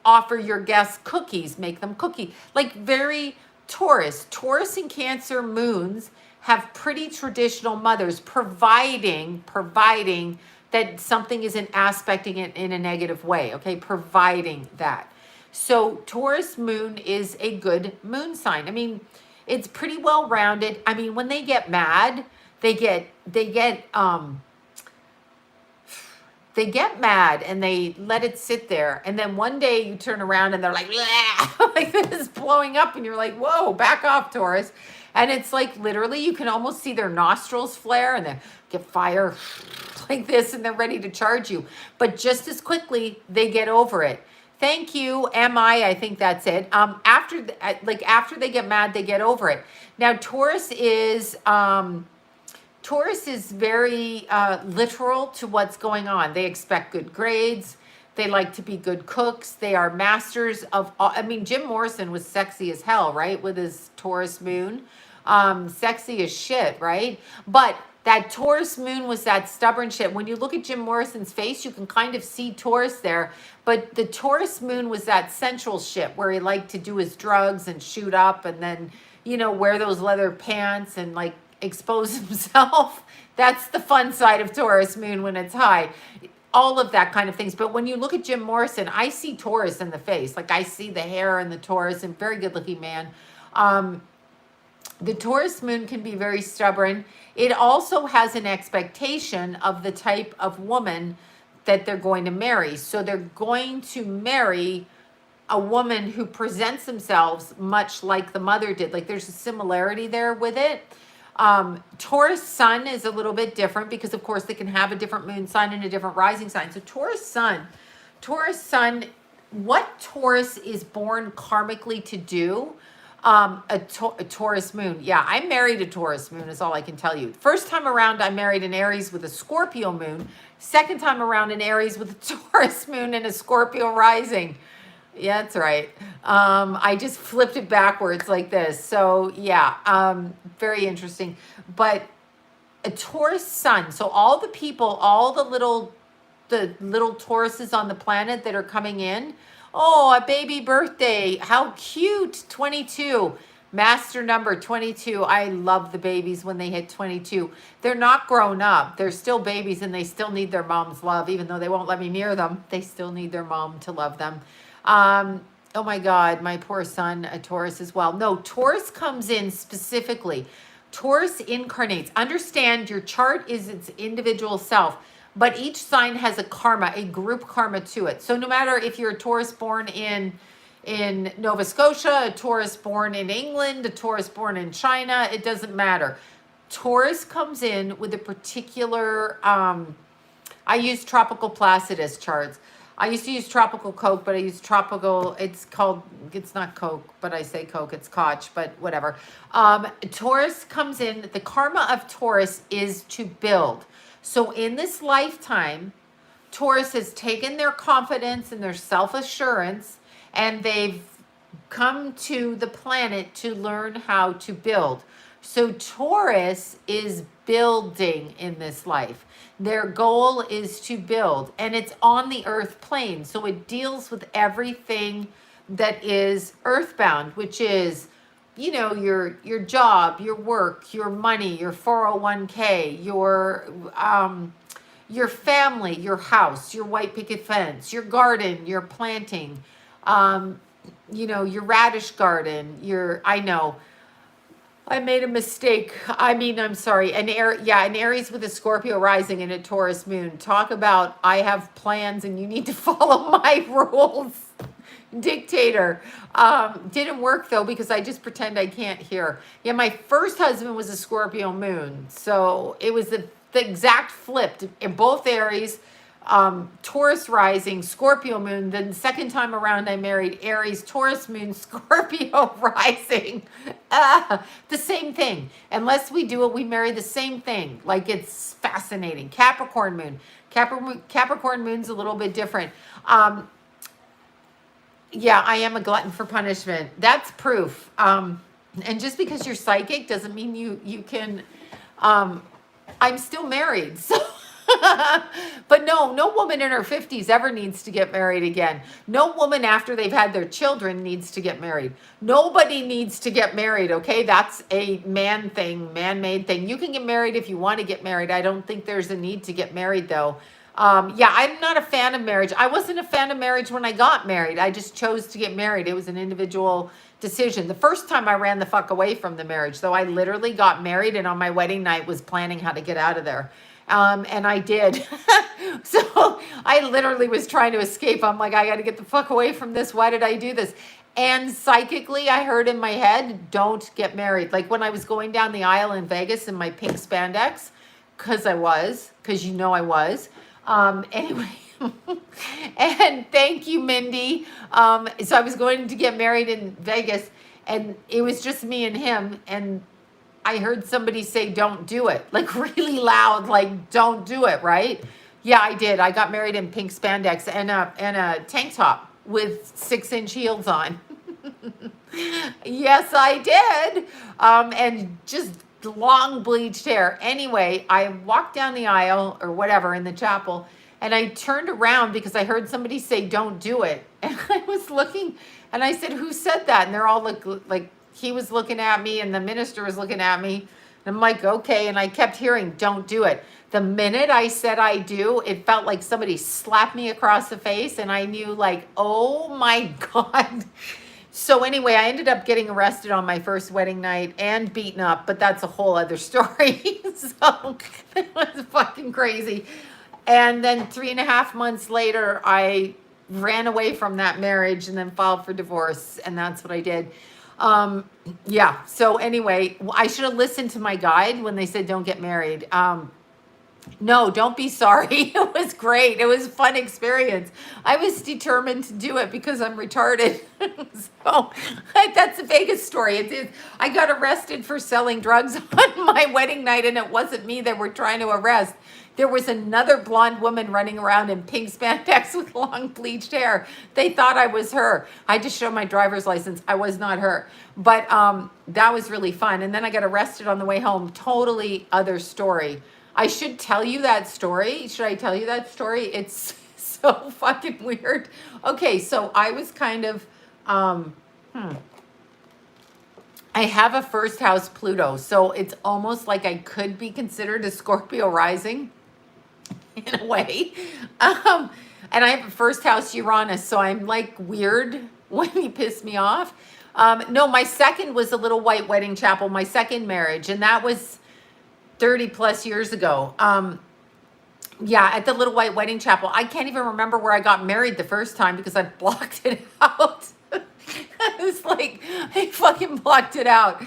offer your guests cookies, make them cookie. Like very Taurus. Taurus and Cancer moons have pretty traditional mothers, providing that something isn't aspecting it in a negative way, okay? Providing that. So Taurus moon is a good moon sign. I mean, it's pretty well rounded. I mean, when they get mad, they get mad and they let it sit there. And then one day you turn around and they're like, like this blowing up and you're like, whoa, back off, Taurus. And it's like literally you can almost see their nostrils flare and they get fire like this and they're ready to charge you. But just as quickly, they get over it. Thank you, I think that's it. After they get mad, they get over it. Now, Taurus is very literal to what's going on. They expect good grades. They like to be good cooks. They are masters of all. I mean, Jim Morrison was sexy as hell, right? With his Taurus moon. Sexy as shit, right? But that Taurus moon was that stubborn shit. When you look at Jim Morrison's face, you can kind of see Taurus there. But the Taurus moon was that sensual shit where he liked to do his drugs and shoot up and then, you know, wear those leather pants and like expose himself. That's the fun side of Taurus moon when it's high. All of that kind of things. But when you look at Jim Morrison, I see Taurus in the face. Like I see the hair and the Taurus and very good looking man. The Taurus moon can be very stubborn. It also has an expectation of the type of woman that they're going to marry. So they're going to marry a woman who presents themselves much like the mother did. Like there's a similarity there with it. Taurus sun is a little bit different because of course they can have a different moon sign and a different rising sign. So Taurus sun, what Taurus is born karmically to do, a Taurus moon. Yeah, I married a Taurus moon is all I can tell you. First time around, I married an Aries with a Scorpio moon. Second time around, an Aries with a Taurus moon and a Scorpio rising. Yeah, that's right. I just flipped it backwards like this. So yeah, very interesting. But a Taurus sun. So all the people, all the little Tauruses on the planet that are coming in. Oh, a baby birthday. How cute. 22. Master number 22. I love the babies when they hit 22. They're not grown up. They're still babies and they still need their mom's love. Even though they won't let me near them, they still need their mom to love them. Oh my God, my poor son, a Taurus as well. No, Taurus comes in specifically. Taurus incarnates. Understand your chart is its individual self. But each sign has a karma, a group karma to it. So no matter if you're a Taurus born in Nova Scotia, a Taurus born in England, a Taurus born in China, it doesn't matter. Taurus comes in with a particular, I use Tropical Placidus charts. I used to use Tropical Coke, but I use Tropical, it's not Coke, but I say Coke, it's Koch, but whatever. Taurus comes in, the karma of Taurus is to build. So in this lifetime, Taurus has taken their confidence and their self-assurance and they've come to the planet to learn how to build. So Taurus is building in this life. Their goal is to build and it's on the earth plane. So it deals with everything that is earthbound, which is, you know, your job, your work, your money, your 401k, your family, your house, your white picket fence, your garden, your planting, you know, your radish garden, I know. I made a mistake. I mean, I'm sorry. An Aries with a Scorpio rising and a Taurus moon. Talk about I have plans and you need to follow my rules. Dictator. Didn't work though because I just pretend I can't hear. Yeah, my first husband was a Scorpio moon. So it was the exact flip in both Aries. Taurus rising, Scorpio moon. Then the second time around, I married Aries, Taurus moon, Scorpio rising. The same thing. Unless we do it, we marry the same thing. Like it's fascinating. Capricorn moon. Capricorn moon's a little bit different. Yeah, I am a glutton for punishment. That's proof. And just because you're psychic doesn't mean you can. I'm still married, so. But no woman in her 50s ever needs to get married again. No woman after they've had their children needs to get married. Nobody needs to get married, okay? That's a man thing, man-made thing. You can get married if you want to get married. I don't think there's a need to get married, though. Yeah, I'm not a fan of marriage. I wasn't a fan of marriage when I got married. I just chose to get married. It was an individual decision. The first time I ran the fuck away from the marriage, though, I literally got married and on my wedding night was planning how to get out of there. And I did. So I literally was trying to escape. I'm like, I got to get the fuck away from this. Why did I do this? And psychically, I heard in my head, don't get married. Like when I was going down the aisle in Vegas in my pink spandex, because I was. Anyway, and thank you, Mindy. So I was going to get married in Vegas and it was just me and him. And I heard somebody say, don't do it, like really loud, like don't do it. Right. Yeah, I did. I got married in pink spandex and a tank top with 6-inch heels on. Yes, I did. And just long bleached hair. Anyway, I walked down the aisle or whatever in the chapel and I turned around because I heard somebody say, don't do it. And I was looking and I said, who said that? And they're all like he was looking at me and the minister was looking at me. And I'm like, okay. And I kept hearing, don't do it. The minute I said I do, it felt like somebody slapped me across the face and I knew like, oh my God. So anyway, I ended up getting arrested on my first wedding night and beaten up, but that's a whole other story. So it was fucking crazy. And then 3.5 months later, I ran away from that marriage and then filed for divorce. And that's what I did. Yeah. So anyway, I should have listened to my guide when they said, don't get married. No, don't be sorry. It was great. It was a fun experience. I was determined to do it because I'm retarded. So that's a Vegas story. I got arrested for selling drugs on my wedding night, and it wasn't me they were trying to arrest. There was another blonde woman running around in pink spandex with long bleached hair. They thought I was her. I just showed my driver's license. I was not her. But that was really fun. And then I got arrested on the way home. Totally other story. I should tell you that story. Should I tell you that story? It's so fucking weird. Okay, so I was kind of, I have a first house Pluto, so it's almost like I could be considered a Scorpio rising in a way. And I have a first house Uranus, so I'm like weird when he pissed me off. No, my second was a little white wedding chapel, my second marriage, and that was 30 plus years ago. Yeah, at the little white wedding chapel. I can't even remember where I got married the first time because I blocked it out. I was like, I fucking blocked it out.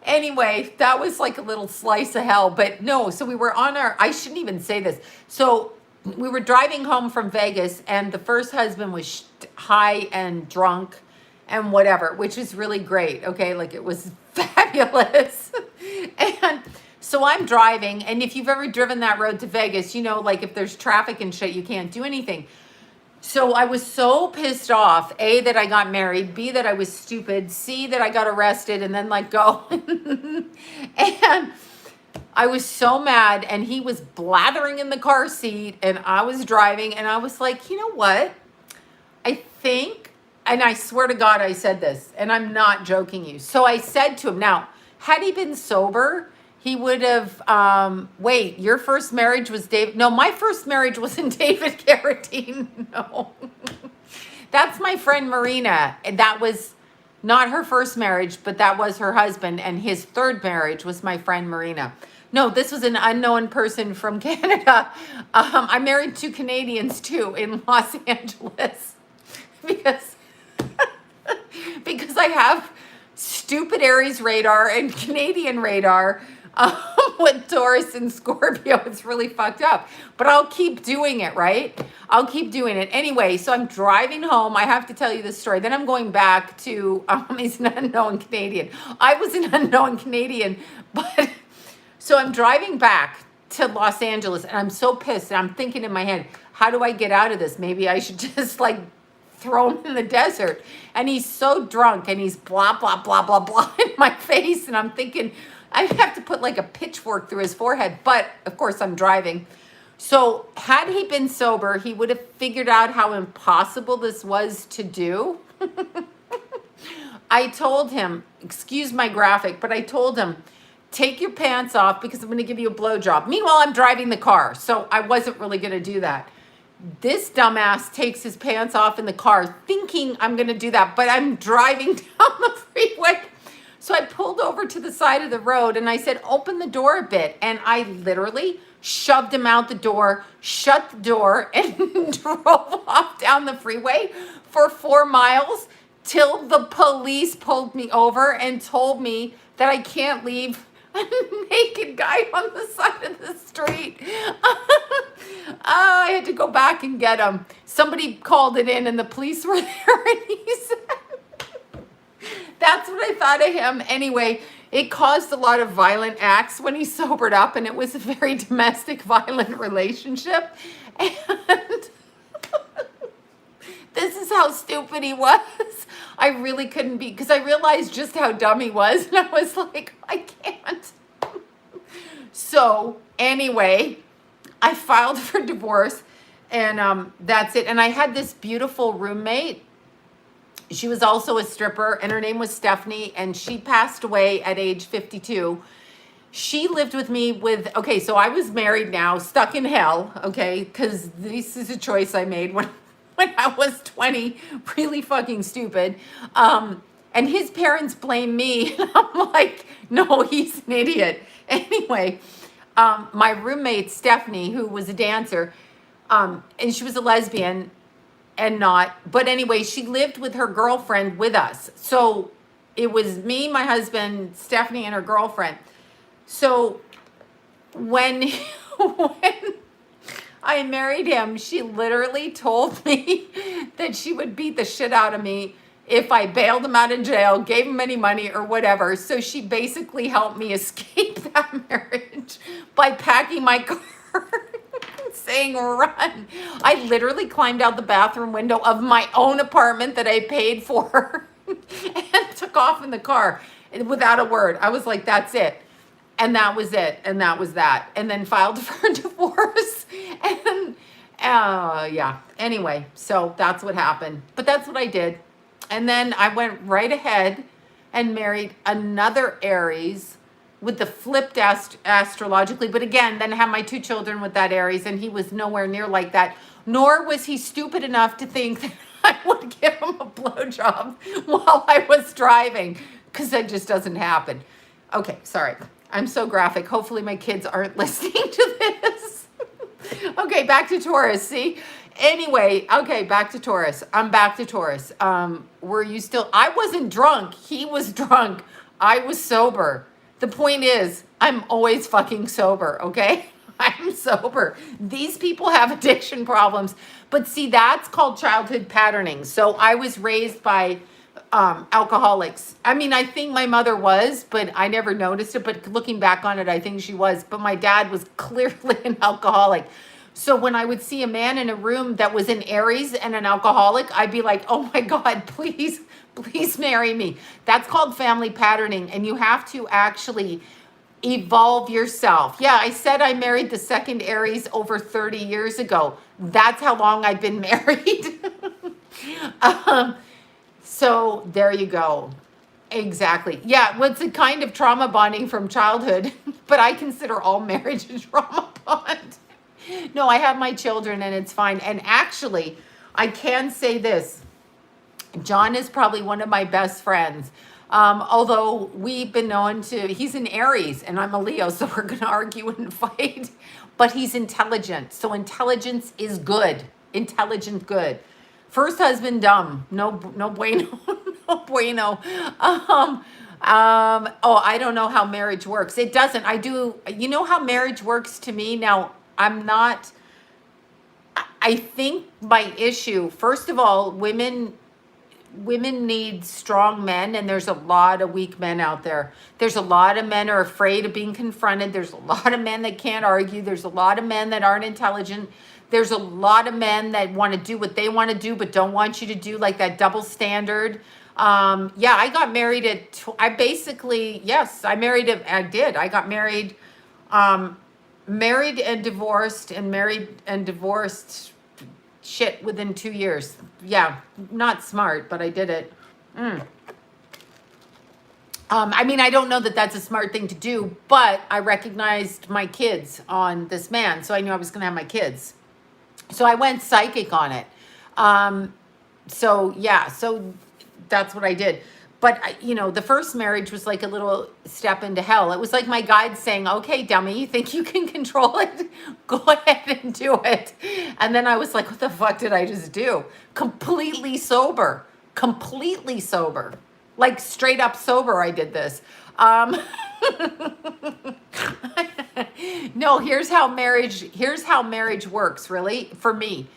Anyway, that was like a little slice of hell. But no, so we were on I shouldn't even say this. So we were driving home from Vegas and the first husband was high and drunk and whatever, which was really great. Okay, like it was fabulous. And so I'm driving, and if you've ever driven that road to Vegas, you know, like if there's traffic and shit, you can't do anything. So I was so pissed off, A, that I got married, B, that I was stupid, C, that I got arrested and then let go. And I was so mad, and he was blathering in the car seat, and I was driving, and I was like, you know what? I think, and I swear to God I said this, and I'm not joking you. So I said to him, now, had he been sober, he would have, wait, your first marriage was David? No, my first marriage wasn't David Carradine. No. That's my friend Marina. And that was Not her first marriage, but that was her husband. And his third marriage was my friend Marina. No, this was an unknown person from Canada. I married 2 Canadians too in Los Angeles because because I have stupid Aries radar and Canadian radar with Taurus and Scorpio. It's really fucked up, but I'll keep doing it, right? I'll keep doing it. Anyway, so I'm driving home. I have to tell you this story. Then I'm going back to, he's an unknown Canadian. I was an unknown Canadian, but so I'm driving back to Los Angeles and I'm so pissed. And I'm thinking in my head, how do I get out of this? Maybe I should just like throw him in the desert. And he's so drunk and he's blah, blah, blah, blah, blah in my face. And I'm thinking, I have to put like a pitchfork through his forehead. But of course I'm driving. So had he been sober, he would have figured out how impossible this was to do. I told him, excuse my graphic, but I told him, take your pants off because I'm going to give you a blowjob. Meanwhile, I'm driving the car. So I wasn't really going to do that. This dumbass takes his pants off in the car thinking I'm going to do that, but I'm driving down the freeway. So I pulled over to the side of the road and I said, open the door a bit. And I literally shoved him out the door, shut the door, and drove off down the freeway for 4 miles till the police pulled me over and told me that I can't leave a naked guy on the side of the street. I had to go back and get him. Somebody called it in and the police were there and he said, that's what I thought of him. Anyway, it caused a lot of violent acts when he sobered up and it was a very domestic violent relationship. And this is how stupid he was. I really couldn't be, because I realized just how dumb he was. And I was like, I can't. So anyway, I filed for divorce and that's it. And I had this beautiful roommate. She was also a stripper and her name was Stephanie and she passed away at age 52. She lived with me with, okay, so I was married now, stuck in hell, okay, because this is a choice I made when I was 20, really fucking stupid. And his parents blame me. And I'm like, no, he's an idiot. Anyway, my roommate, Stephanie, who was a dancer, and she was a lesbian and not, but anyway, she lived with her girlfriend with us. So it was me, my husband, Stephanie, and her girlfriend. So when I married him, she literally told me that she would beat the shit out of me if I bailed him out of jail, gave him any money or whatever. So she basically helped me escape that marriage by packing my car, saying run. I literally climbed out the bathroom window of my own apartment that I paid for and took off in the car without a word. I was like, that's it. And that was it. And that was that. And then filed for divorce. And yeah. Anyway, so that's what happened. But that's what I did. And then I went right ahead and married another Aries with the flipped astrologically. But again, then had my 2 children with that Aries. And he was nowhere near like that. Nor was he stupid enough to think that I would give him a blowjob while I was driving. Because that just doesn't happen. Okay, sorry. I'm so graphic. Hopefully my kids aren't listening to this. Okay, back to Taurus, see? Anyway, okay, back to Taurus. I'm back to Taurus. Were you still... I wasn't drunk. He was drunk. I was sober. The point is, I'm always fucking sober, okay? I'm sober. These people have addiction problems. But see, that's called childhood patterning. So I was raised by... alcoholics. I mean, I think my mother was, but I never noticed it. But looking back on it, I think she was. But my dad was clearly an alcoholic. So when I would see a man in a room that was an Aries and an alcoholic, I'd be like, oh my God, please, please marry me. That's called family patterning. And you have to actually evolve yourself. Yeah, I said I married the second Aries over 30 years ago. That's how long I've been married. So there you go. Exactly. Yeah, well, it's a kind of trauma bonding from childhood, but I consider all marriage a trauma bond. No, I have my children and it's fine. And actually, I can say this. John is probably one of my best friends. Although we've been known to, he's an Aries and I'm a Leo, so we're going to argue and fight. But he's intelligent. So intelligence is good. Intelligent, good. First husband, dumb. No, no bueno. No bueno. Oh, I don't know how marriage works. It doesn't. I do. You know how marriage works to me? Now, I'm not. I think my issue, first of all, women need strong men, and there's a lot of weak men out there. There's a lot of men are afraid of being confronted. There's a lot of men that can't argue. There's a lot of men that aren't intelligent. There's a lot of men that want to do what they want to do but don't want you to do, like that double standard. Yeah, I got married at I got married, married and divorced, and married and divorced shit within 2 years. Yeah, not smart, but I did it. I mean, I don't know that that's a smart thing to do, but I recognized my kids on this man, so I knew I was going to have my kids. So I went psychic on it. So yeah, so that's what I did. But you know, the first marriage was like a little step into hell. It was like my guide saying, okay, dummy, you think you can control it? Go ahead and do it. And then I was like, what the fuck did I just do? Completely sober. Like straight up sober, I did this. No, here's how marriage works, really, for me.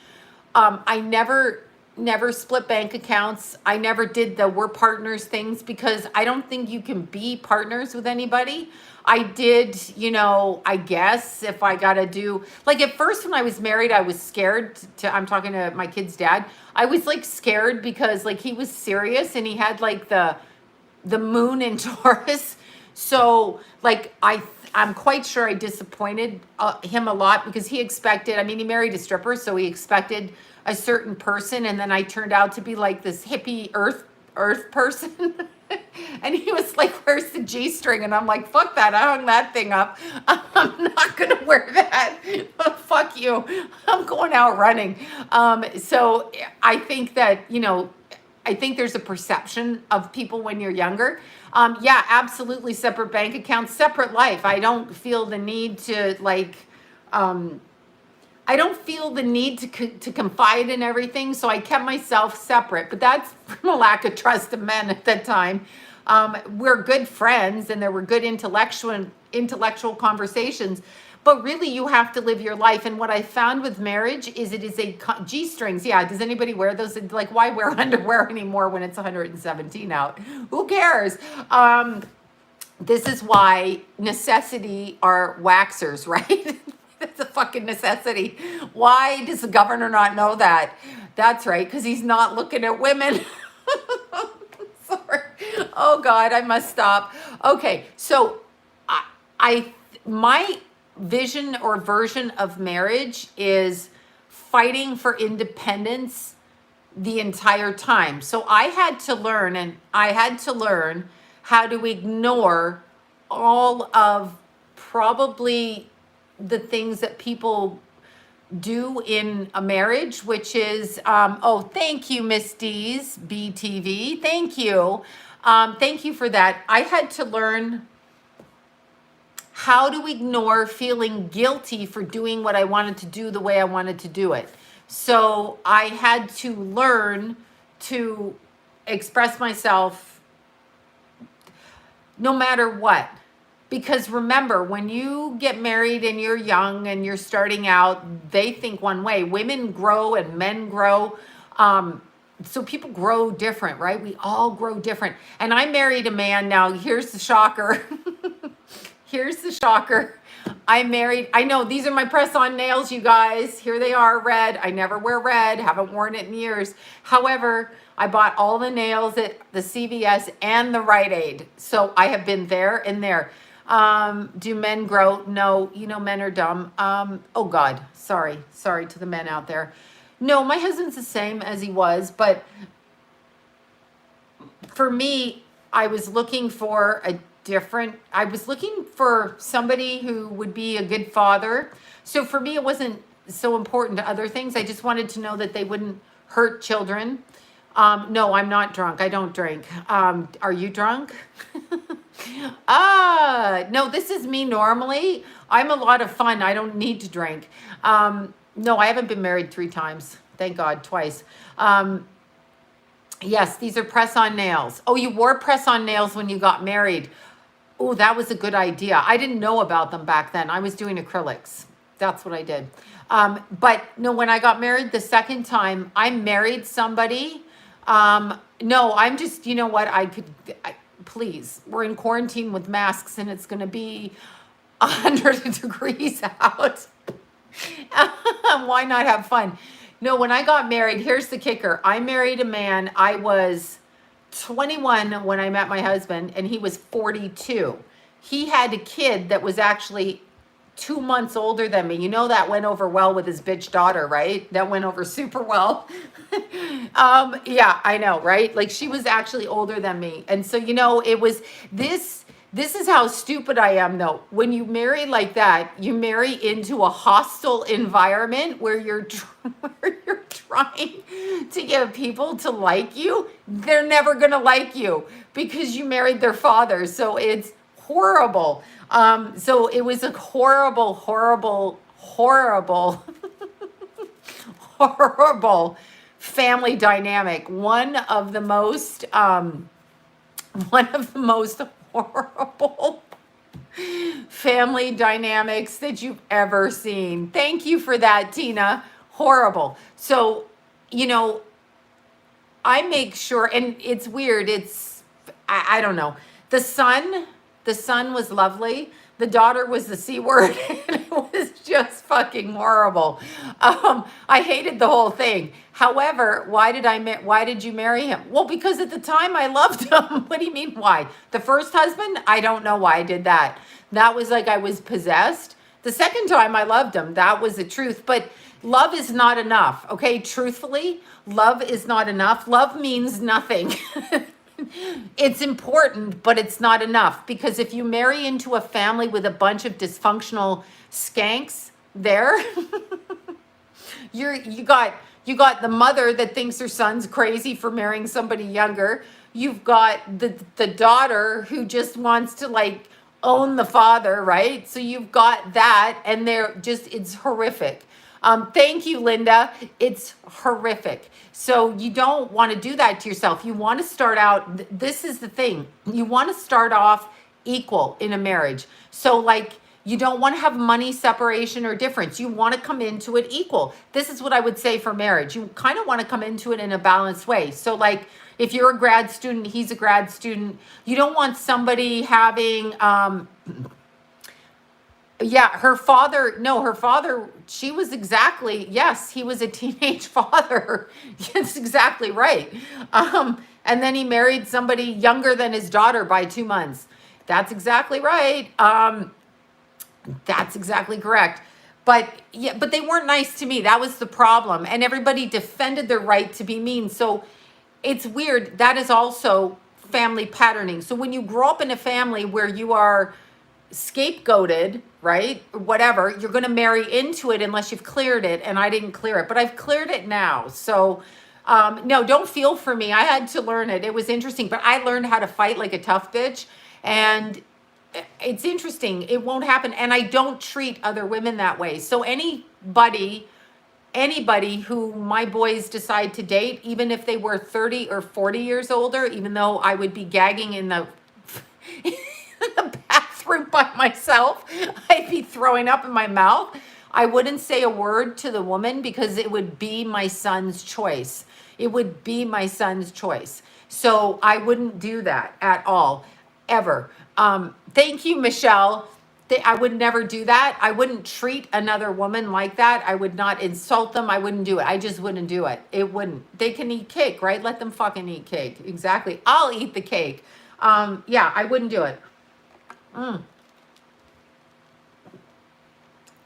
I never split bank accounts. I never did the we're partners things because I don't think you can be partners with anybody. I did, you know, I guess if I got to do, like at first when I was married, I was scared I'm talking to my kid's dad. I was like scared because like he was serious and he had like the moon in Taurus. So like I'm quite sure I disappointed him a lot because he expected, I mean, he married a stripper, so he expected a certain person, and then I turned out to be like this hippie earth person. And he was like, where's the G-string? And I'm like, fuck that, I hung that thing up. I'm not gonna wear that. Fuck you, I'm going out running. So I think that, you know, I think there's a perception of people when you're younger. Yeah, absolutely separate bank accounts, separate life. I don't feel the need to like, I don't feel the need to confide in everything, so I kept myself separate. But that's from a lack of trust of men at that time. We're good friends, and there were good intellectual conversations. But really, you have to live your life. And what I found with marriage is it is a G-strings. Yeah, does anybody wear those? Like, why wear underwear anymore when it's 117 out? Who cares? This is why necessity are waxers, right? That's a fucking necessity. Why does the governor not know that? That's right, because he's not looking at women. Sorry. Oh God, I must stop. Okay, so my vision or version of marriage is fighting for independence the entire time. So I had to learn how to ignore all of probably the things that people do in a marriage, which is, oh, thank you, Miss D's BTV. Thank you. Thank you for that. I had to learn how to ignore feeling guilty for doing what I wanted to do the way I wanted to do it. So I had to learn to express myself no matter what. Because remember, when you get married and you're young and you're starting out, they think one way. Women grow and men grow. So people grow different, right? We all grow different. And I married a man. Now, here's the shocker. Here's the shocker. I know these are my press-on nails, you guys. Here they are, red. I never wear red. Haven't worn it in years. However, I bought all the nails at the CVS and the Rite Aid. So I have been there and there. Do men grow? No, you know, men are dumb. Oh God, sorry to the men out there. No, my husband's the same as he was, but for me, I was looking for somebody who would be a good father. So for me, it wasn't so important to other things. I just wanted to know that they wouldn't hurt children. No, I'm not drunk. I don't drink. Are you drunk? No, this is me normally. I'm a lot of fun. I don't need to drink. No, I haven't been married 3 times. Thank God, twice. Yes, these are press-on nails. Oh, you wore press-on nails when you got married. Oh, that was a good idea. I didn't know about them back then. I was doing acrylics. That's what I did. But no, when I got married the second time, I married somebody. No, I'm just, you know what? Please, we're in quarantine with masks and it's going to be 100 degrees out. Why not have fun? No, when I got married, here's the kicker. I married a man. I was 21 when I met my husband, and he was 42. He had a kid that was actually 2 months older than me. You know, that went over well with his bitch daughter, right? That went over super well. Yeah, I know, right? Like, she was actually older than me. And so, you know, it was this is how stupid I am, though. When you marry like that, you marry into a hostile environment where you're trying to get people to like you. They're never going to like you because you married their father. So it's horrible. So it was a horrible, horrible, horrible, horrible family dynamic. One of the most horrible family dynamics that you've ever seen. Thank you for that, Tina. Horrible. So, you know, I make sure, and it's weird. I don't know. The son was lovely. The daughter was the C word. And it was just fucking horrible. I hated the whole thing. However, why did you marry him? Well, because at the time I loved him. What do you mean why? The first husband, I don't know why I did that. That was like I was possessed. The second time I loved him. That was the truth. But love is not enough. Okay, truthfully, love is not enough. Love means nothing. It's important, but it's not enough, because if you marry into a family with a bunch of dysfunctional skanks there, you got the mother that thinks her son's crazy for marrying somebody younger. You've got the daughter who just wants to like own the father, right? So you've got that, and it's horrific. Thank you, Linda. It's horrific. So you don't want to do that to yourself. You want to start out, this is the thing. You want to start off equal in a marriage. So like, you don't want to have money separation or difference. You want to come into it equal. This is what I would say for marriage. You kind of want to come into it in a balanced way. So like, if you're a grad student, he's a grad student, you don't want somebody having, yeah, her father, she was exactly, yes, he was a teenage father. That's exactly right. And then he married somebody younger than his daughter by 2 months. That's exactly right. That's exactly correct. But yeah, but they weren't nice to me. That was the problem. And everybody defended their right to be mean. So it's weird. That is also family patterning. So when you grow up in a family where you are scapegoated, right? Whatever, you're going to marry into it unless you've cleared it. And I didn't clear it, but I've cleared it now. So no, don't feel for me. I had to learn it. It was interesting, but I learned how to fight like a tough bitch. And it's interesting. It won't happen. And I don't treat other women that way. So anybody who my boys decide to date, even if they were 30 or 40 years older, even though I would be gagging in the bathroom by myself, I'd be throwing up in my mouth, I wouldn't say a word to the woman, because it would be my son's choice. It would be my son's choice. So I wouldn't do that at all, ever. Thank you, Michelle. I would never do that. I wouldn't treat another woman like that. I would not insult them. I wouldn't do it. I just wouldn't do it. It wouldn't. They can eat cake, right? Let them fucking eat cake. Exactly. I'll eat the cake. Yeah, I wouldn't do it.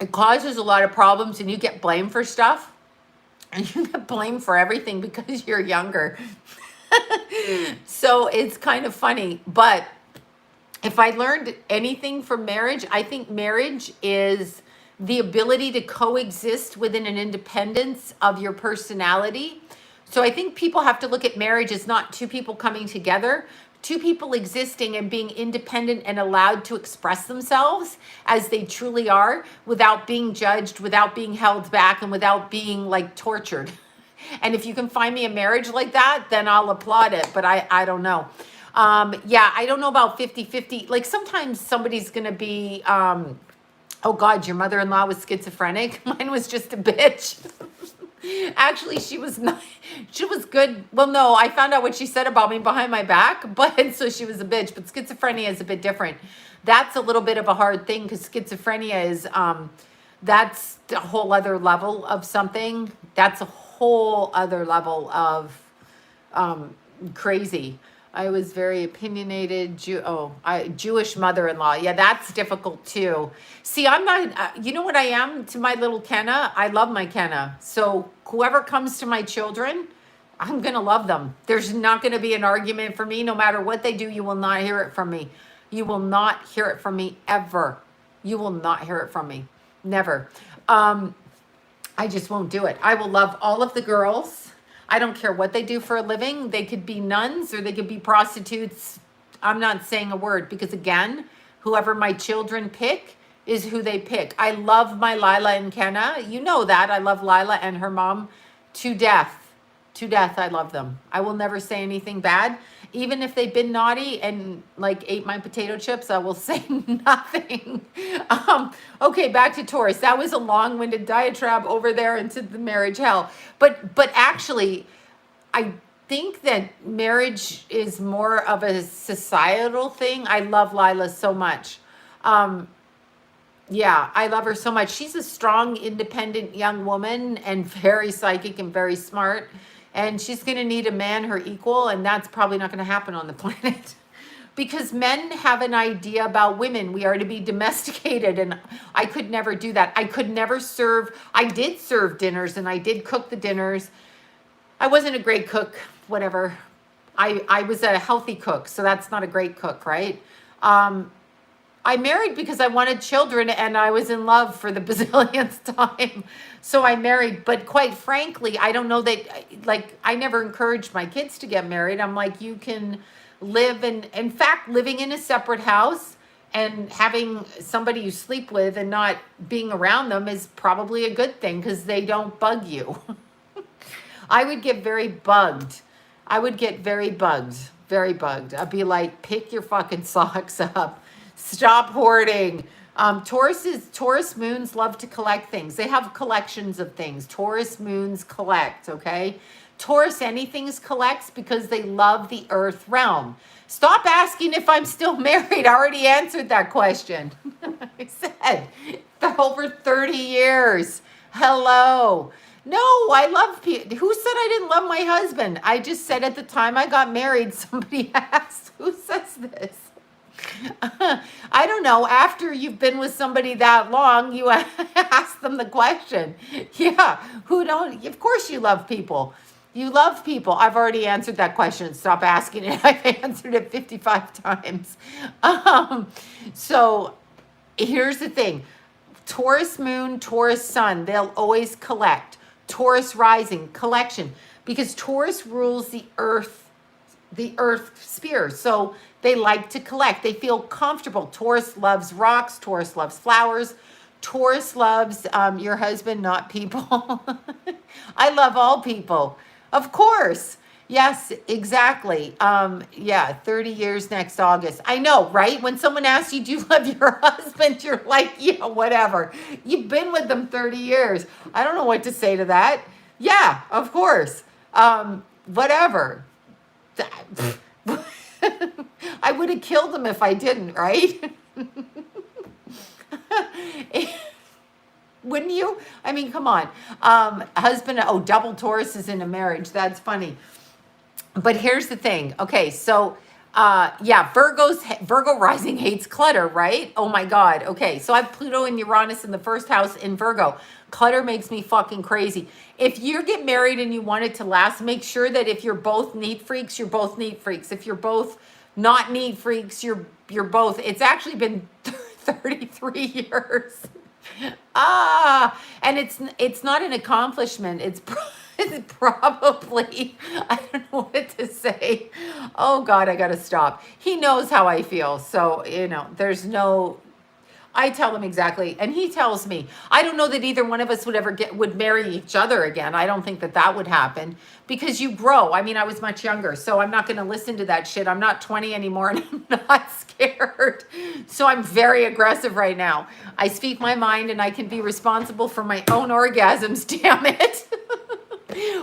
It causes a lot of problems, and you get blamed for stuff, and you get blamed for everything because you're younger. So it's kind of funny. But if I learned anything from marriage, I think marriage is the ability to coexist within an independence of your personality. So I think people have to look at marriage as not two people coming together, two people existing and being independent and allowed to express themselves as they truly are without being judged, without being held back, and without being like tortured. And if you can find me a marriage like that, then I'll applaud it. But I don't know. Yeah, I don't know about 50-50. Like sometimes somebody's going to be, oh God, your mother-in-law was schizophrenic. Mine was just a bitch. Actually, she was not, she was good. Well, no, I found out what she said about me behind my back, but so she was a bitch, but schizophrenia is a bit different. That's a little bit of a hard thing because schizophrenia is, that's a whole other level of something. That's a whole other level of, crazy. I was very opinionated. Jewish mother-in-law. Yeah, that's difficult too. See, I'm not, you know what I am to my little Kenna? I love my Kenna. So whoever comes to my children, I'm going to love them. There's not going to be an argument for me. No matter what they do, you will not hear it from me. You will not hear it from me ever. You will not hear it from me. Never. I just won't do it. I will love all of the girls. I don't care what they do for a living. They could be nuns or they could be prostitutes. I'm not saying a word because again, whoever my children pick is who they pick. I love my Lila and Kenna. You know that. I love Lila and her mom to death. To death, I love them. I will never say anything bad. Even if they've been naughty and like ate my potato chips, I will say nothing. Okay, back to Taurus. That was a long-winded diatribe over there into the marriage hell. But actually, I think that marriage is more of a societal thing. I love Lila so much. Yeah, I love her so much. She's a strong, independent young woman and very psychic and very smart. And she's going to need a man her equal, and that's probably not going to happen on the planet. Because men have an idea about women. We are to be domesticated, and I could never do that. I could never serve. I did serve dinners, and I did cook the dinners. I wasn't a great cook, whatever. I was a healthy cook, so that's not a great cook, right? I married because I wanted children and I was in love for the bazillionth time. So I married, but quite frankly, I don't know that, like, I never encouraged my kids to get married. I'm like, you can live in fact, living in a separate house and having somebody you sleep with and not being around them is probably a good thing because they don't bug you. I would get very bugged. I would get very bugged, very bugged. I'd be like, pick your fucking socks up. Stop hoarding. Taurus moons love to collect things. They have collections of things. Taurus moons collect, okay? Taurus anythings collects because they love the earth realm. Stop asking if I'm still married. I already answered that question. I said, for over 30 years. Hello. No, I love people. Who said I didn't love my husband? I just said at the time I got married, somebody asked, who says this? I don't know. After you've been with somebody that long, you ask them the question. Yeah, who don't? Of course you love people. You love people. I've already answered that question. Stop asking it. I've answered it 55 times. So here's the thing. Taurus moon, Taurus sun, they'll always collect. Taurus rising, collection. Because Taurus rules the earth sphere. So they like to collect. They feel comfortable. Taurus loves rocks. Taurus loves flowers. Taurus loves your husband, not people. I love all people. Of course. Yes, exactly. Yeah, 30 years next August. I know, right? When someone asks you, do you love your husband? You're like, yeah, whatever. You've been with them 30 years. I don't know what to say to that. Yeah, of course. Whatever. I would have killed him if I didn't, right? Wouldn't you? I mean, come on. Husband, double Taurus is in a marriage. That's funny. But here's the thing. Okay, so yeah, Virgo rising hates clutter, right? Oh my God. Okay, so I have Pluto and Uranus in the first house in Virgo. Clutter makes me fucking crazy. If you get married and you want it to last, make sure that if you're both neat freaks, you're both neat freaks. If you're both not neat freaks, you're both. It's actually been 33 years. And it's not an accomplishment. It's probably, I don't know what to say. Oh God, I gotta stop. He knows how I feel. So, there's no, I tell him exactly, and he tells me. I don't know that either one of us would marry each other again. I don't think that would happen because you grow. I mean, I was much younger, so I'm not going to listen to that shit. I'm not 20 anymore, and I'm not scared. So I'm very aggressive right now. I speak my mind, and I can be responsible for my own orgasms. Damn it.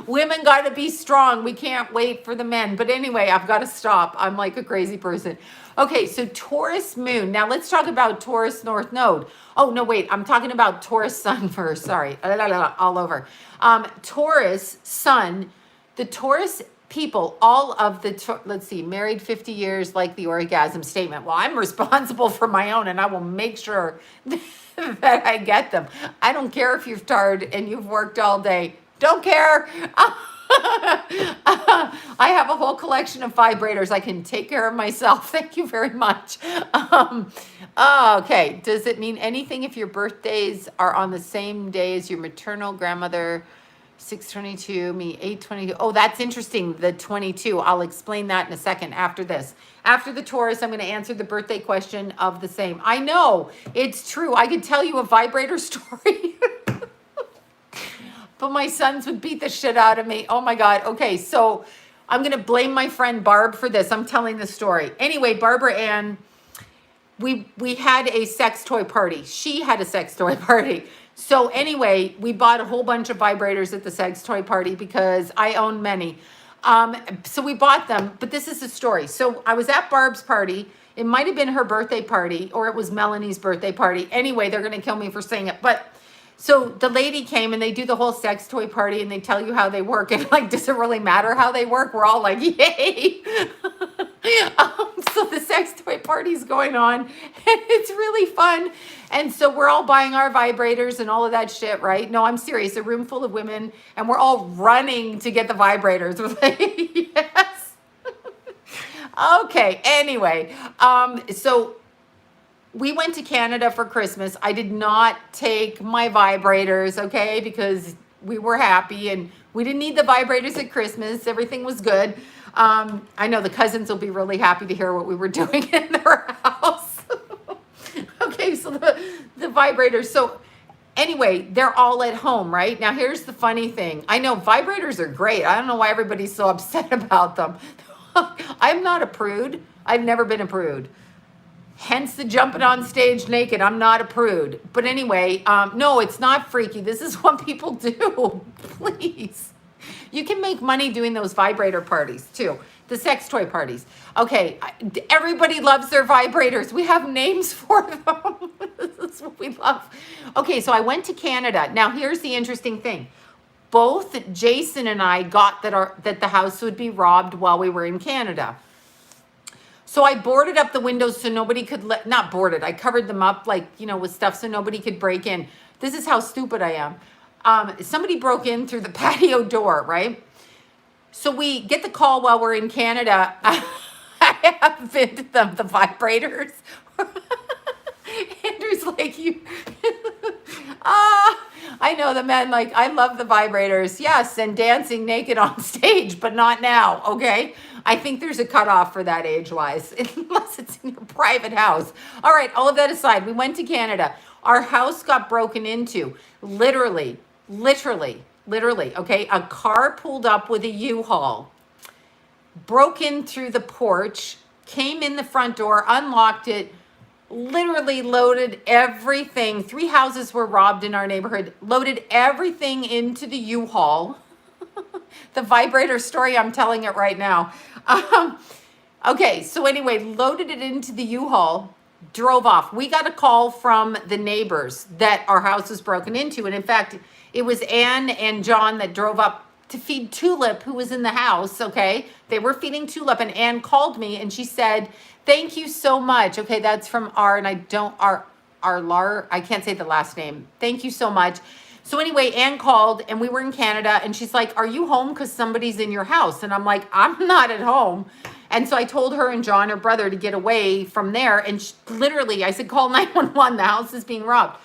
Women got to be strong. We can't wait for the men. But anyway, I've got to stop. I'm like a crazy person. Okay, so Taurus Moon. Now let's talk about Taurus North Node. Oh, no, wait. I'm talking about Taurus Sun first. Sorry. All over. Taurus Sun, the Taurus people, all of the, let's see, married 50 years, like the orgasm statement. Well, I'm responsible for my own, and I will make sure that I get them. I don't care if you've tired and you've worked all day. Don't care. I have a whole collection of vibrators. I can take care of myself. Thank you very much. Okay. Does it mean anything if your birthdays are on the same day as your maternal grandmother? 622, me 822. Oh, that's interesting. The 22. I'll explain that in a second after this. After the Taurus, I'm going to answer the birthday question of the same. I know it's true. I could tell you a vibrator story. But my sons would beat the shit out of me. Oh my God. Okay, so I'm going to blame my friend Barb for this. I'm telling the story. Anyway, Barbara Ann, we had a sex toy party. She had a sex toy party. So anyway, we bought a whole bunch of vibrators at the sex toy party because I own many. So we bought them, but this is the story. So I was at Barb's party. It might have been her birthday party or it was Melanie's birthday party. Anyway, they're going to kill me for saying it, but so the lady came and they do the whole sex toy party and they tell you how they work. And like, does it really matter how they work? We're all like, yay. So the sex toy party's going on and it's really fun. And so we're all buying our vibrators and all of that shit, right? No, I'm serious. A room full of women and we're all running to get the vibrators. We're like, yes. Okay. Anyway, so we went to Canada for Christmas. I did not take my vibrators, okay, because we were happy and we didn't need the vibrators at Christmas. Everything was good. I know the cousins will be really happy to hear what we were doing in their house. Okay, so the vibrators. So anyway, they're all at home, right? Now, here's the funny thing. I know vibrators are great. I don't know why everybody's so upset about them. I'm not a prude. I've never been a prude. Hence the jumping on stage naked. I'm not a prude. But anyway, no, it's not freaky. This is what people do. Please. You can make money doing those vibrator parties too. The sex toy parties. Okay, everybody loves their vibrators. We have names for them. This is what we love. Okay, so I went to Canada. Now, here's the interesting thing. Both Jason and I got that the house would be robbed while we were in Canada. So I boarded up the windows so nobody could not boarded. I covered them up like, with stuff so nobody could break in. This is how stupid I am. Somebody broke in through the patio door, right? So we get the call while we're in Canada. I have been the vibrators. Andrew's like, I know the men, like, I love the vibrators. Yes, and dancing naked on stage, but not now, okay? I think there's a cutoff for that age-wise, unless it's in your private house. All right, all of that aside, we went to Canada. Our house got broken into, literally, okay? A car pulled up with a U-Haul, broke in through the porch, came in the front door, unlocked it, literally loaded everything. 3 houses were robbed in our neighborhood, loaded everything into the U-Haul. The vibrator story, I'm telling it right now. Okay, so anyway, loaded it into the U-Haul, drove off. We got a call from the neighbors that our house was broken into. And in fact, it was Anne and John that drove up to feed Tulip, who was in the house, okay? They were feeding Tulip, and Anne called me, and she said, thank you so much. Okay, that's from I can't say the last name. Thank you so much. So anyway, Anne called, and we were in Canada, and she's like, are you home? Because somebody's in your house. And I'm like, I'm not at home. And so I told her and John, her brother, to get away from there. And literally, I said, call 911. The house is being robbed.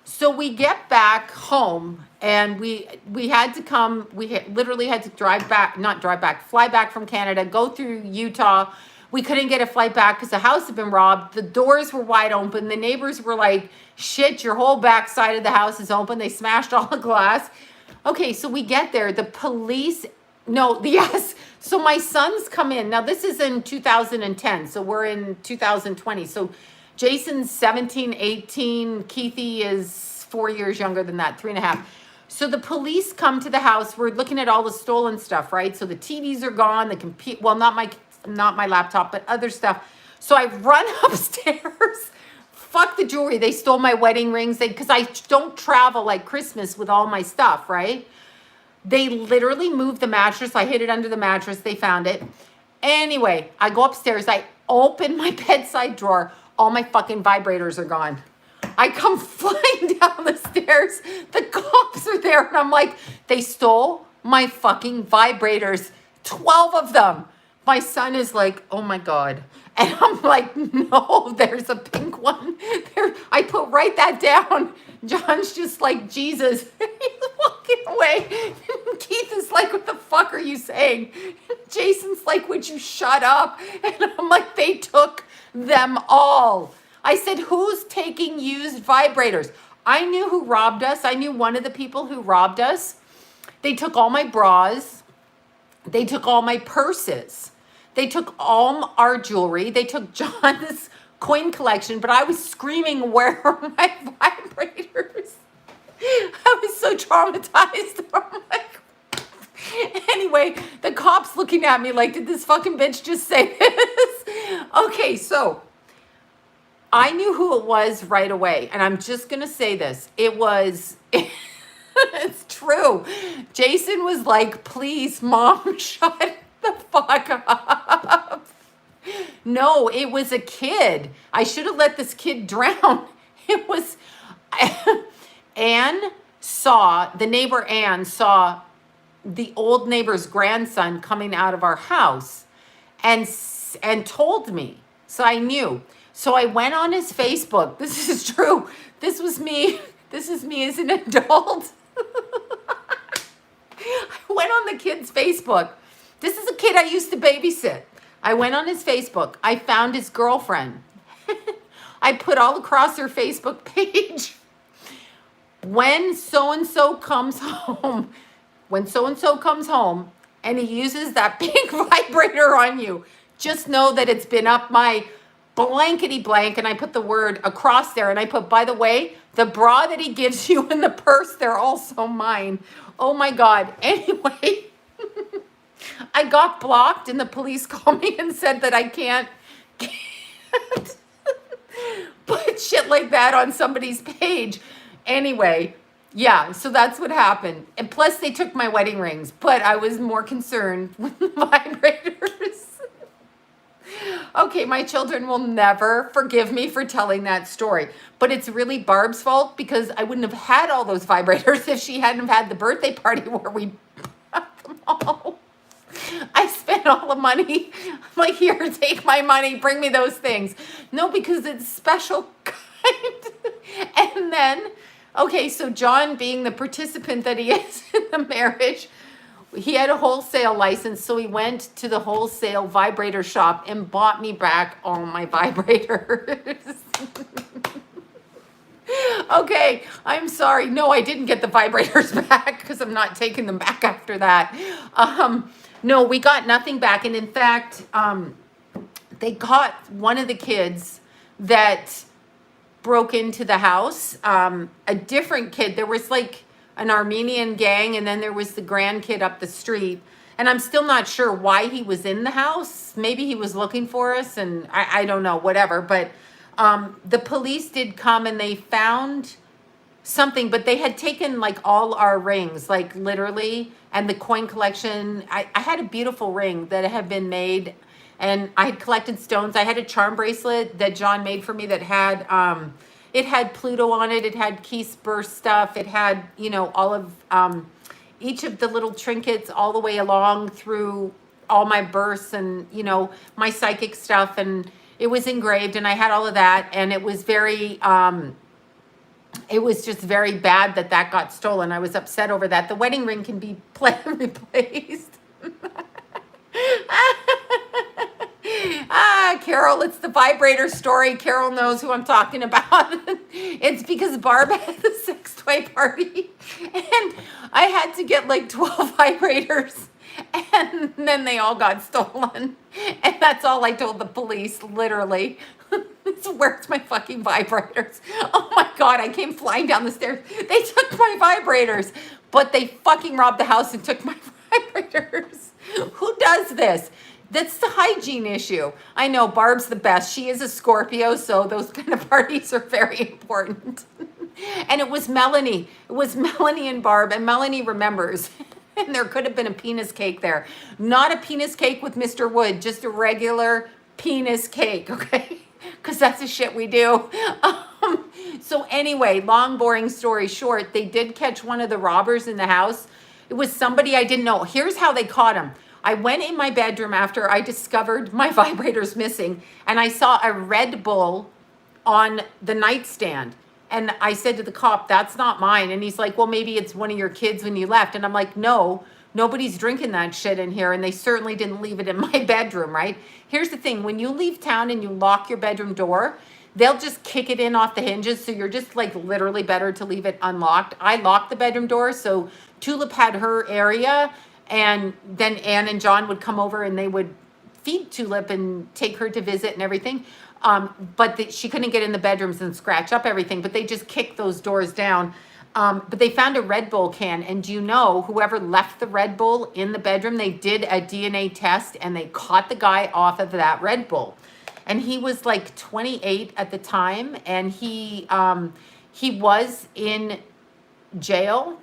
So we get back home and we had to come, literally had to drive back, not drive back, fly back from Canada, go through Utah. We couldn't get a flight back because the house had been robbed. The doors were wide open. The neighbors were like, shit, your whole back side of the house is open. They smashed all the glass. Okay, so we get there. The police, no, yes. So my sons come in. Now this is in 2010. So we're in 2020. So Jason's 17, 18. Keithy is 4 years younger than that, 3.5. So the police come to the house. We're looking at all the stolen stuff, right? So the TVs are gone. The computer, well, not my laptop, but other stuff. So I run upstairs. Fuck the jewelry. They stole my wedding rings. Because I don't travel like Christmas with all my stuff, right? They literally moved the mattress. I hid it under the mattress. They found it. Anyway, I go upstairs. I open my bedside drawer. All my fucking vibrators are gone. I come flying down the stairs. The cops are there. And I'm like, they stole my fucking vibrators. 12 of them. My son is like, oh my God. And I'm like, no, there's a pink one. There, I put write that down. John's just like, Jesus. He's walking away. Keith is like, what the fuck are you saying? Jason's like, would you shut up? And I'm like, they took them all. I said, who's taking used vibrators? I knew who robbed us. I knew one of the people who robbed us. They took all my bras. They took all my purses. They took all our jewelry. They took John's coin collection, but I was screaming, where are my vibrators? I was so traumatized. I'm like, anyway, the cops looking at me like, did this fucking bitch just say this? Okay, so I knew who it was right away. And I'm just going to say this. It was, it's true. Jason was like, please, Mom, shut the fuck up. No, it was a kid. I should have let this kid drown. It was, the neighbor Ann saw the old neighbor's grandson coming out of our house and told me. So I knew. So I went on his Facebook. This is true. This was me. This is me as an adult. I went on the kid's Facebook. This is a kid I used to babysit. I went on his Facebook. I found his girlfriend. I put all across her Facebook page. When so-and-so comes home, and he uses that pink vibrator on you, just know that it's been up my blankety blank, and I put the word across there, and I put, by the way, the bra that he gives you in the purse, they're also mine. Oh my God. Anyway, I got blocked, and the police called me and said that I can't put shit like that on somebody's page. Anyway, yeah, so that's what happened. And plus they took my wedding rings, but I was more concerned with the vibrators. Okay, my children will never forgive me for telling that story, but it's really Barb's fault because I wouldn't have had all those vibrators if she hadn't have had the birthday party where we bought them all. I spent all the money. I'm like, here, take my money. Bring me those things. No, because it's special kind. And then, okay, so John, being the participant that he is in the marriage, he had a wholesale license. So he went to the wholesale vibrator shop and bought me back all my vibrators. Okay, I'm sorry. No, I didn't get the vibrators back because I'm not taking them back after that. No, we got nothing back. And in fact, they caught one of the kids that broke into the house. A different kid. There was like an Armenian gang, and then there was the grandkid up the street. And I'm still not sure why he was in the house. Maybe he was looking for us, and I don't know, whatever. But the police did come, and they found something, but they had taken like all our rings, like literally, and the coin collection. I had a beautiful ring that had been made, and I had collected stones. I had a charm bracelet that John made for me that had, it had Pluto on it. It had Keith's birth stuff. It had, you know, all of, each of the little trinkets all the way along through all my births and, you know, my psychic stuff. And it was engraved, and I had all of that. And it was very, it was just very bad that that got stolen. I was upset over that. The wedding ring can be replaced. Carol, it's the vibrator story. Carol knows who I'm talking about. It's because Barb had the sex toy party and I had to get like 12 vibrators and then they all got stolen. And that's all I told the police, literally. Where's my fucking vibrators? Oh my God, I came flying down the stairs. They took my vibrators, but they fucking robbed the house and took my vibrators. Who does this? That's the hygiene issue. I know Barb's the best. She is a Scorpio, so those kind of parties are very important. And it was Melanie. It was Melanie and Barb, and Melanie remembers. And there could have been a penis cake there. Not a penis cake with Mr. Wood, just a regular penis cake, okay? Because that's the shit we do. So anyway, long, boring story short, they did catch one of the robbers in the house. It was somebody I didn't know. Here's how they caught him. I went in my bedroom after I discovered my vibrators missing, and I saw a Red Bull on the nightstand. And I said to the cop, that's not mine. And he's like, well, maybe it's one of your kids when you left. And I'm like, no, nobody's drinking that shit in here. And they certainly didn't leave it in my bedroom, right? Here's the thing. When you leave town and you lock your bedroom door, they'll just kick it in off the hinges. So you're just like literally better to leave it unlocked. I locked the bedroom door. So Tulip had her area. And then Anne and John would come over and they would feed Tulip and take her to visit and everything. But she couldn't get in the bedrooms and scratch up everything, but they just kicked those doors down. But they found a Red Bull can. And do you know, whoever left the Red Bull in the bedroom, they did a DNA test and they caught the guy off of that Red Bull. And he was like 28 at the time. And he was in jail.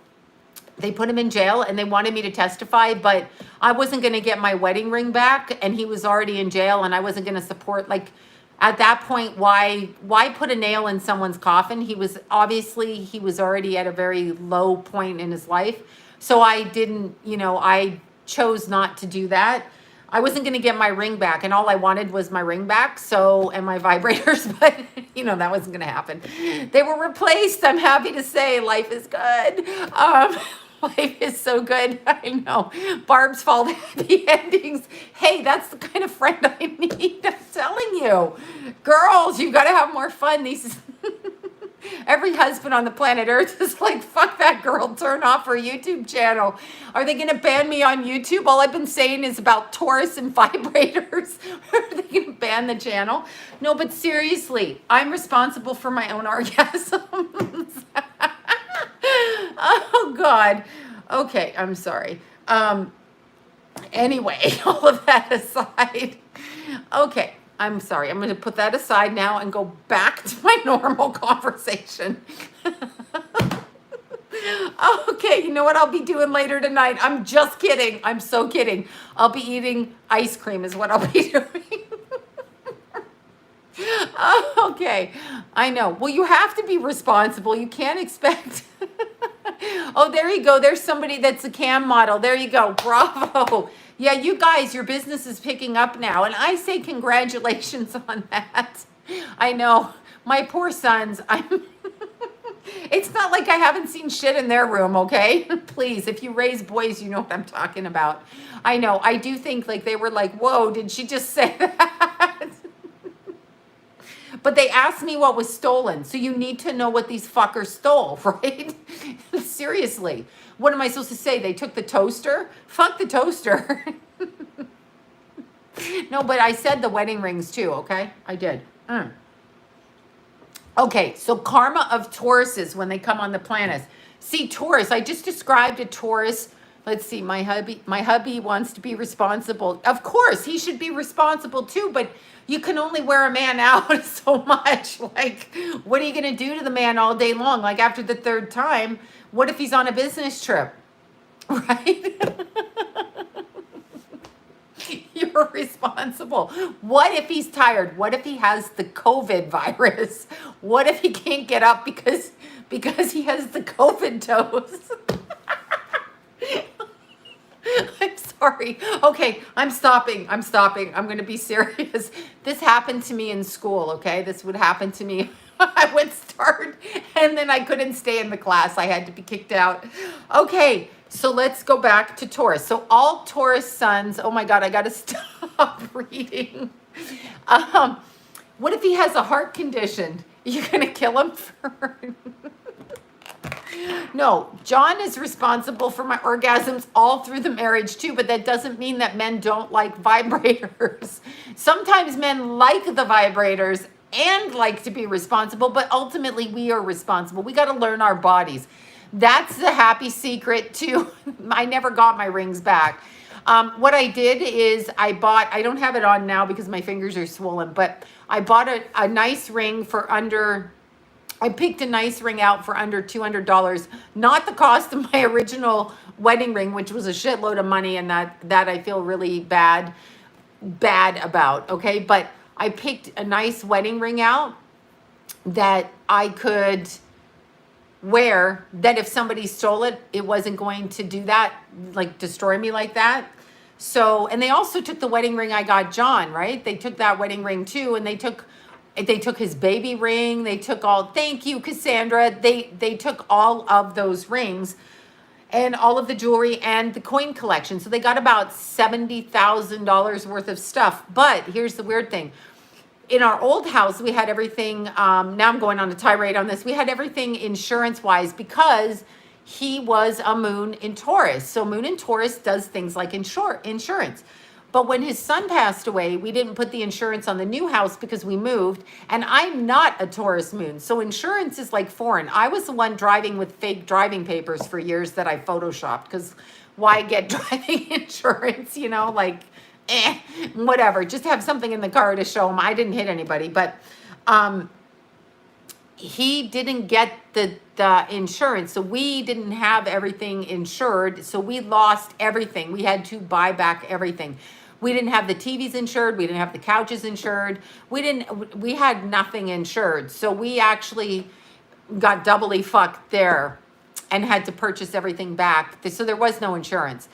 They put him in jail and they wanted me to testify, but I wasn't going to get my wedding ring back and he was already in jail and I wasn't going to support, like at that point, why put a nail in someone's coffin? He was already at a very low point in his life. So I didn't, I chose not to do that. I wasn't going to get my ring back and all I wanted was my ring back. And my vibrators, but that wasn't going to happen. They were replaced. I'm happy to say life is good. Life is so good. I know. Barb's fault, happy endings. Hey, that's the kind of friend I need. I'm telling you. Girls, you got to have more fun. Every husband on the planet Earth is like, fuck that girl, turn off her YouTube channel. Are they going to ban me on YouTube? All I've been saying is about Taurus and vibrators. Are they going to ban the channel? No, but seriously, I'm responsible for my own orgasms. Oh, God. Okay, I'm sorry. Anyway, all of that aside. Okay, I'm sorry. I'm going to put that aside now and go back to my normal conversation. Okay, you know what I'll be doing later tonight? I'm just kidding. I'm so kidding. I'll be eating ice cream is what I'll be doing. Okay, I know. Well, you have to be responsible. You can't expect... Oh, there you go. There's somebody that's a cam model. There you go. Bravo. Yeah, you guys, your business is picking up now. And I say congratulations on that. I know. My poor sons. It's not like I haven't seen shit in their room, okay? Please, if you raise boys, you know what I'm talking about. I know. I do think like they were like, whoa, did she just say that? But they asked me what was stolen. So you need to know what these fuckers stole, right? Seriously. What am I supposed to say? They took the toaster? Fuck the toaster. No, but I said the wedding rings too, okay? I did. Okay, so karma of Tauruses when they come on the planets. See, Taurus, I just described a Taurus. Let's see, my hubby wants to be responsible. Of course, he should be responsible too, but you can only wear a man out so much. Like, what are you going to do to the man all day long? Like, after the third time, what if he's on a business trip? Right? You're responsible. What if he's tired? What if he has the COVID virus? What if he can't get up because he has the COVID toes? I'm sorry. Okay, I'm stopping. I'm going to be serious. This happened to me in school, okay? This would happen to me I would start, and then I couldn't stay in the class. I had to be kicked out. Okay, so let's go back to Taurus. So all Taurus suns, oh my God, I got to stop reading. What if he has a heart condition? You're going to kill him for... No, John is responsible for my orgasms all through the marriage too, but that doesn't mean that men don't like vibrators. Sometimes men like the vibrators and like to be responsible, but ultimately we are responsible. We got to learn our bodies. That's the happy secret too. I never got my rings back. What I did is I don't have it on now because my fingers are swollen, but I bought a nice ring for under... I picked a nice ring out for under $200, not the cost of my original wedding ring, which was a shitload of money, and that I feel really bad about, okay? But I picked a nice wedding ring out that I could wear, that if somebody stole it, it wasn't going to do that, like destroy me like that. So, and they also took the wedding ring I got John, right? They took that wedding ring too, and they took his baby ring. They took all, thank you, Cassandra. They took all of those rings and all of the jewelry and the coin collection. So they got about $70,000 worth of stuff. But here's the weird thing. In our old house, we had everything. Now I'm going on a tirade on this. We had everything insurance-wise because he was a moon in Taurus. So moon in Taurus does things like insurance. But when his son passed away, we didn't put the insurance on the new house because we moved. And I'm not a Taurus moon. So insurance is like foreign. I was the one driving with fake driving papers for years that I photoshopped. Because why get driving insurance? You know, like, whatever. Just have something in the car to show him I didn't hit anybody. But he didn't get the insurance. So we didn't have everything insured. So we lost everything. We had to buy back everything. We didn't have the TVs insured. We didn't have the couches insured. We had nothing insured. So we actually got doubly fucked there and had to purchase everything back. So there was no insurance.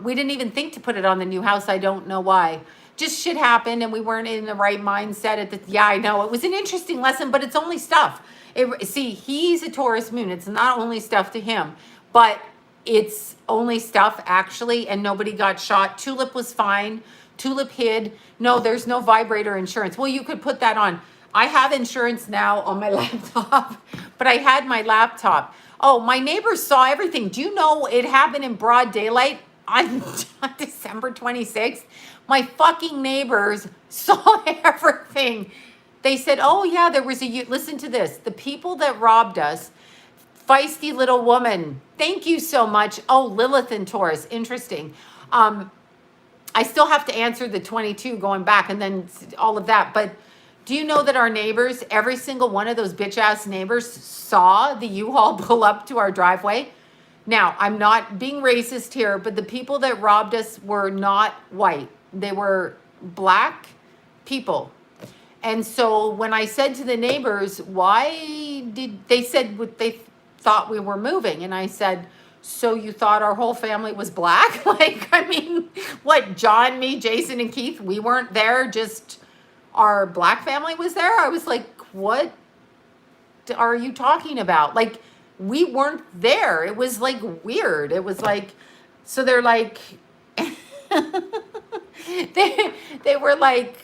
We didn't even think to put it on the new house. I don't know why. Just shit happened and we weren't in the right mindset yeah, I know. It was an interesting lesson, but it's only stuff. See, he's a Taurus moon. It's not only stuff to him, but it's only stuff actually, and nobody got shot. Tulip was fine. Tulip hid. No, there's no vibrator insurance. Well, you could put that on. I have insurance now on my laptop, but I had my laptop. Oh, my neighbors saw everything. Do you know it happened in broad daylight on December 26th? My fucking neighbors saw everything. They said, oh yeah, there was listen to this. The people that robbed us, feisty little woman. Thank you so much. Oh, Lilith and Taurus. Interesting. I still have to answer the 22 going back and then all of that. But do you know that our neighbors, every single one of those bitch ass neighbors saw the U-Haul pull up to our driveway? Now, I'm not being racist here, but the people that robbed us were not white. They were black people. And so when I said to the neighbors, why did they said what they thought we were moving? And I said, so you thought our whole family was black? Like, I mean, what, John, me, Jason, and Keith, we weren't there, just our black family was there? I was like, what are you talking about? Like, we weren't there. It was like weird. It was like, so they're like, they were like,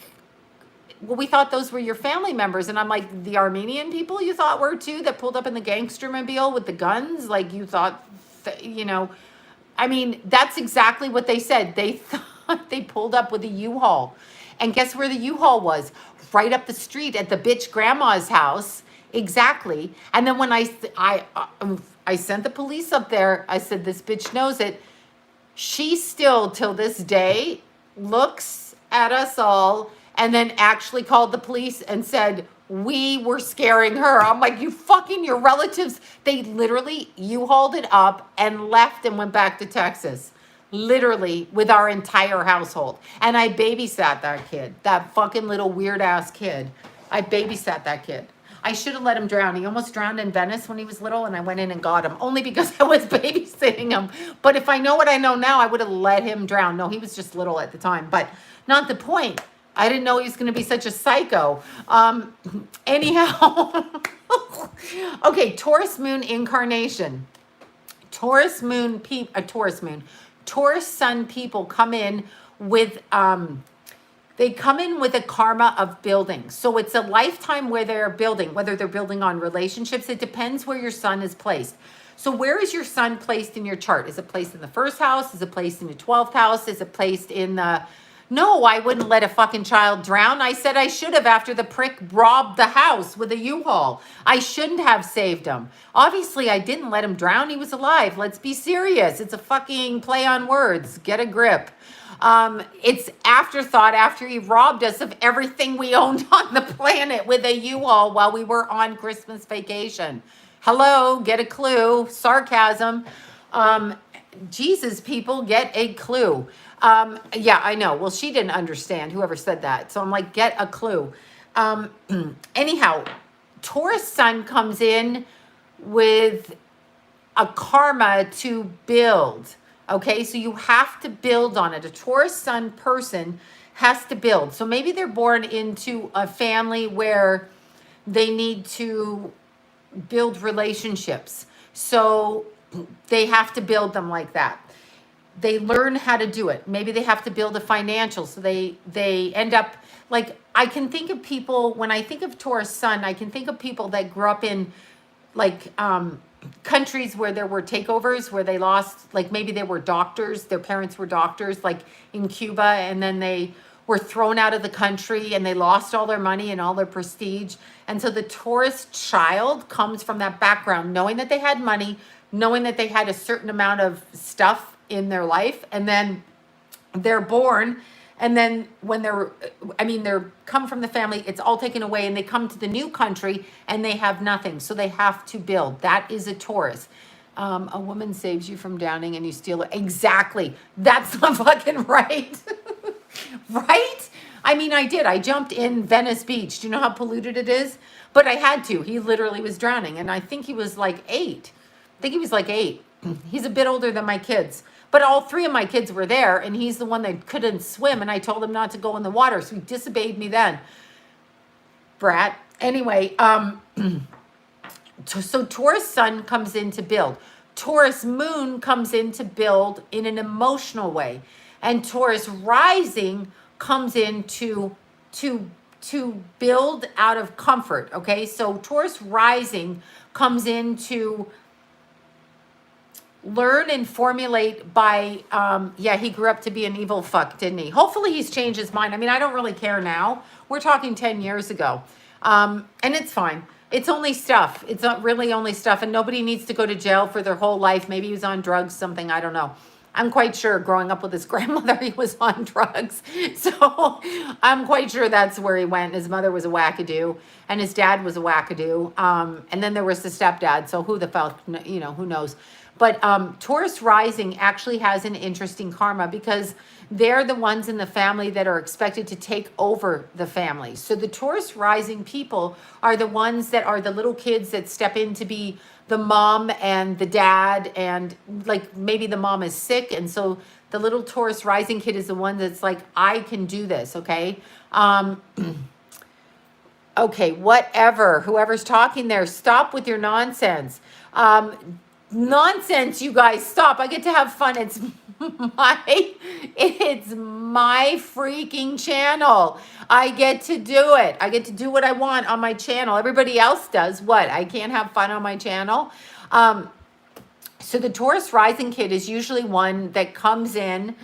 well, we thought those were your family members. And I'm like, the Armenian people you thought were too, that pulled up in the gangstermobile with the guns? Like, you thought, you know, I mean, that's exactly what they said. They thought they pulled up with a U-Haul. And guess where the U-Haul was? Right up the street at the bitch grandma's house. Exactly. And then when I sent the police up there, I said, this bitch knows it. She still, till this day, looks at us all and then actually called the police and said, we were scaring her. I'm like, you fucking, your relatives, they literally U-Hauled it up and left and went back to Texas. Literally with our entire household. And I babysat that kid, that fucking little weird ass kid. I babysat that kid. I should have let him drown. He almost drowned in Venice when he was little, and I went in and got him only because I was babysitting him. But if I know what I know now, I would have let him drown. No, he was just little at the time, but not the point. I didn't know he was going to be such a psycho. Anyhow. Okay, Taurus Moon incarnation. Taurus Sun people come in with they come in with a karma of building. So it's a lifetime where they're building, whether they're building on relationships. It depends where your sun is placed. So where is your sun placed in your chart? Is it placed in the first house? Is it placed in the 12th house? Is it placed in the... No, I wouldn't let a fucking child drown. I said I should have after the prick robbed the house with a U-Haul. I shouldn't have saved him. Obviously, I didn't let him drown. He was alive. Let's be serious. It's a fucking play on words. Get a grip. It's afterthought after he robbed us of everything we owned on the planet with a U-Haul while we were on Christmas vacation. Hello, get a clue. Sarcasm. Jesus, people, get a clue. Yeah, I know. Well, she didn't understand, whoever said that. So I'm like, get a clue. Anyhow, Taurus Sun comes in with a karma to build. Okay, so you have to build on it. A Taurus Sun person has to build. So maybe they're born into a family where they need to build relationships. So they have to build them like that. They learn how to do it. Maybe they have to build a financial. So they end up like, I can think of people, when I think of Taurus Sun, I can think of people that grew up in like countries where there were takeovers, where they lost, like maybe they were doctors, their parents were doctors, like in Cuba, and then they were thrown out of the country and they lost all their money and all their prestige. And so the Taurus child comes from that background, knowing that they had money, knowing that they had a certain amount of stuff in their life, and then they're born. And then when they're come from the family, it's all taken away, and they come to the new country and they have nothing. So they have to build. That is a Taurus. A woman saves you from drowning and you steal it. Exactly. That's not fucking right. Right? I mean, I did. I jumped in Venice Beach. Do you know how polluted it is? But I had to. He literally was drowning. And I think he was like 8. I think he was like 8. He's a bit older than my kids. But all 3 of my kids were there, and he's the one that couldn't swim, and I told him not to go in the water, so he disobeyed me then. Brat. Anyway, so Taurus Sun comes in to build. Taurus Moon comes in to build in an emotional way. And Taurus Rising comes in to build out of comfort, okay? So Taurus Rising comes in to learn and formulate by, yeah, he grew up to be an evil fuck, didn't he? Hopefully he's changed his mind. I mean, I don't really care now. We're talking 10 years ago. And it's fine. It's only stuff. It's not really only stuff. And nobody needs to go to jail for their whole life. Maybe he was on drugs, something. I don't know. I'm quite sure growing up with his grandmother, he was on drugs. So I'm quite sure that's where he went. His mother was a wackadoo and his dad was a wackadoo. And then there was the stepdad. So who the fuck, you know, who knows? But Taurus Rising actually has an interesting karma because they're the ones in the family that are expected to take over the family. So the Taurus Rising people are the ones that are the little kids that step in to be the mom and the dad, and like maybe the mom is sick, and so the little Taurus Rising kid is the one that's like, I can do this, okay? Okay, whatever. Whoever's talking there, stop with your nonsense. Nonsense, you guys, stop. I get to have fun. It's my freaking channel. I get to do it. I get to do what I want on my channel. Everybody else does what? I can't have fun on my channel. So the Taurus Rising Kid is usually one that comes in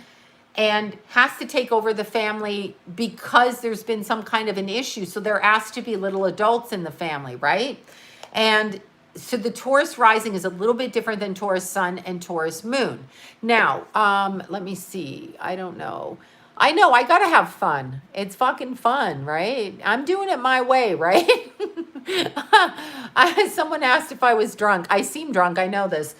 and has to take over the family because there's been some kind of an issue. So they're asked to be little adults in the family, right? And so the Taurus Rising is a little bit different than Taurus Sun and Taurus Moon. Now, let me see. I don't know. I know, I gotta have fun. It's fucking fun, right? I'm doing it my way, right? Someone asked if I was drunk. I seem drunk, I know this.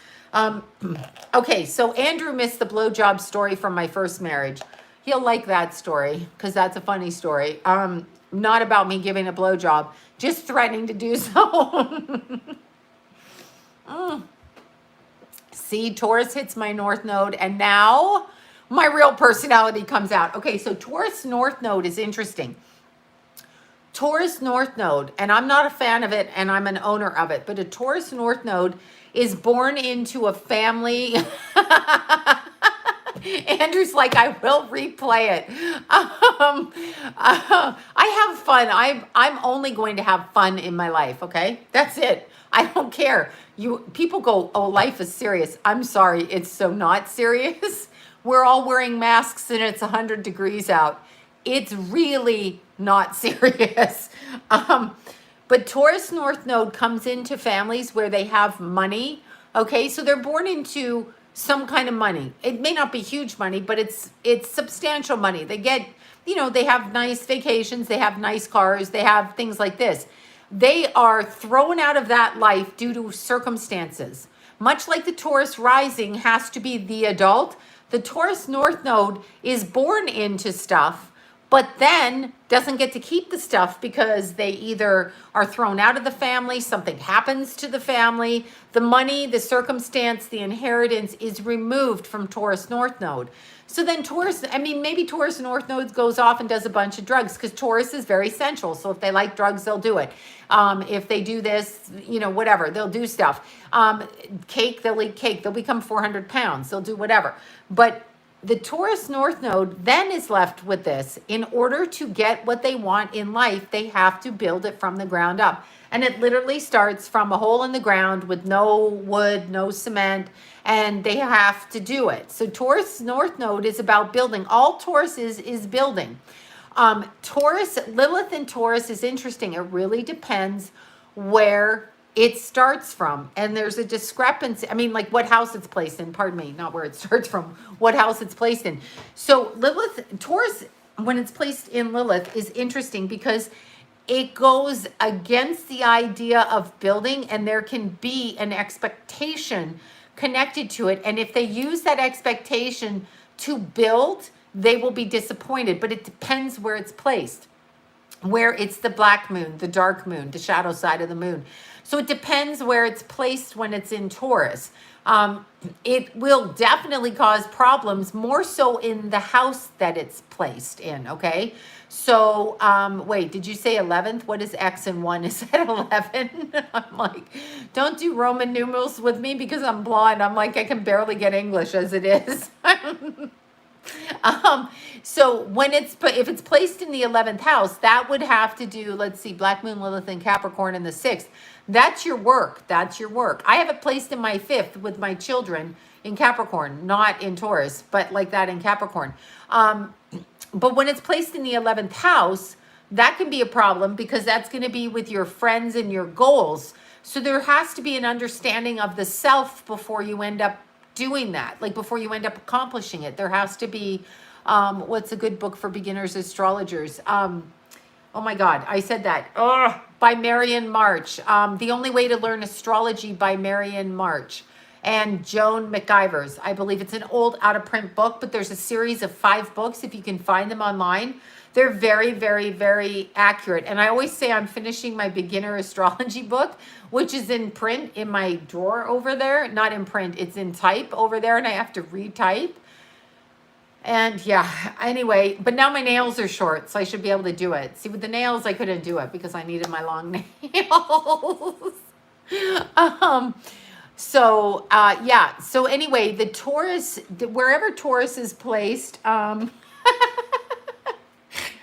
Okay, so Andrew missed the blowjob story from my first marriage. He'll like that story, because that's a funny story. Not about me giving a blowjob, just threatening to do so. See, Taurus hits my North Node, and now my real personality comes out. Okay, so Taurus North Node is interesting. Taurus North Node, and I'm not a fan of it, and I'm an owner of it, but a Taurus North Node is born into a family. Andrew's like, I will replay it. I have fun. I'm only going to have fun in my life. Okay, that's it. I don't care. People go, oh, life is serious. I'm sorry, it's so not serious. We're all wearing masks and it's 100 degrees out. It's really not serious. But Taurus North Node comes into families where they have money. Okay, so they're born into some kind of money. It may not be huge money, but it's substantial money. They get, they have nice vacations, they have nice cars, they have things like this. They are thrown out of that life due to circumstances. Much like the Taurus rising has to be the adult, the Taurus North Node is born into stuff, but then doesn't get to keep the stuff because they either are thrown out of the family, something happens to the family, the money, the circumstance, the inheritance is removed from Taurus North Node. So then maybe Taurus North Node goes off and does a bunch of drugs because Taurus is very sensual. So if they like drugs, they'll do it. If they do this, whatever, they'll do stuff. Cake, they'll eat cake. They'll become 400 pounds. They'll do whatever. But the Taurus North Node then is left with this. In order to get what they want in life, they have to build it from the ground up. And it literally starts from a hole in the ground with no wood, no cement, and they have to do it. So Taurus North Node is about building. All Taurus is building. Lilith in Taurus is interesting. It really depends where it starts from, and there's a discrepancy. Like what house it's placed in, pardon me, not where it starts from, what house it's placed in. So Taurus, when it's placed in Lilith, is interesting because it goes against the idea of building, and there can be an expectation connected to it. And if they use that expectation to build, they will be disappointed, but it depends where it's placed, where it's the black moon, the dark moon, the shadow side of the moon. So it depends where it's placed when it's in Taurus. It will definitely cause problems, more so in the house that it's placed in, okay? So, wait, did you say 11th? What is X and 1? Is that 11? I'm like, don't do Roman numerals with me because I'm blind. I'm like, I can barely get English as it is. So if it's placed in the 11th house, that would have to do, let's see, Black Moon, Lilith, and Capricorn in the 6th. That's your work. That's your work. I have it placed in my 5th with my children in Capricorn, not in Taurus, but like that in Capricorn. But when it's placed in the 11th house, that can be a problem because that's going to be with your friends and your goals. So there has to be an understanding of the self before you end up doing that, like before you end up accomplishing it. There has to be, what's a good book for beginners, Astrologers? Oh my God, I said that. By Marion March. The Only Way to Learn Astrology by Marion March. And Joan McIvers. I believe it's an old out-of-print book, but there's a series of 5 books if you can find them online. They're very, very, very accurate. And I always say I'm finishing my beginner astrology book, which is in print in my drawer over there. Not in print, it's in type over there, and I have to retype. And yeah, anyway, but now my nails are short, so I should be able to do it. See, with the nails, I couldn't do it because I needed my long nails. Yeah. So anyway, the Taurus, wherever Taurus is placed,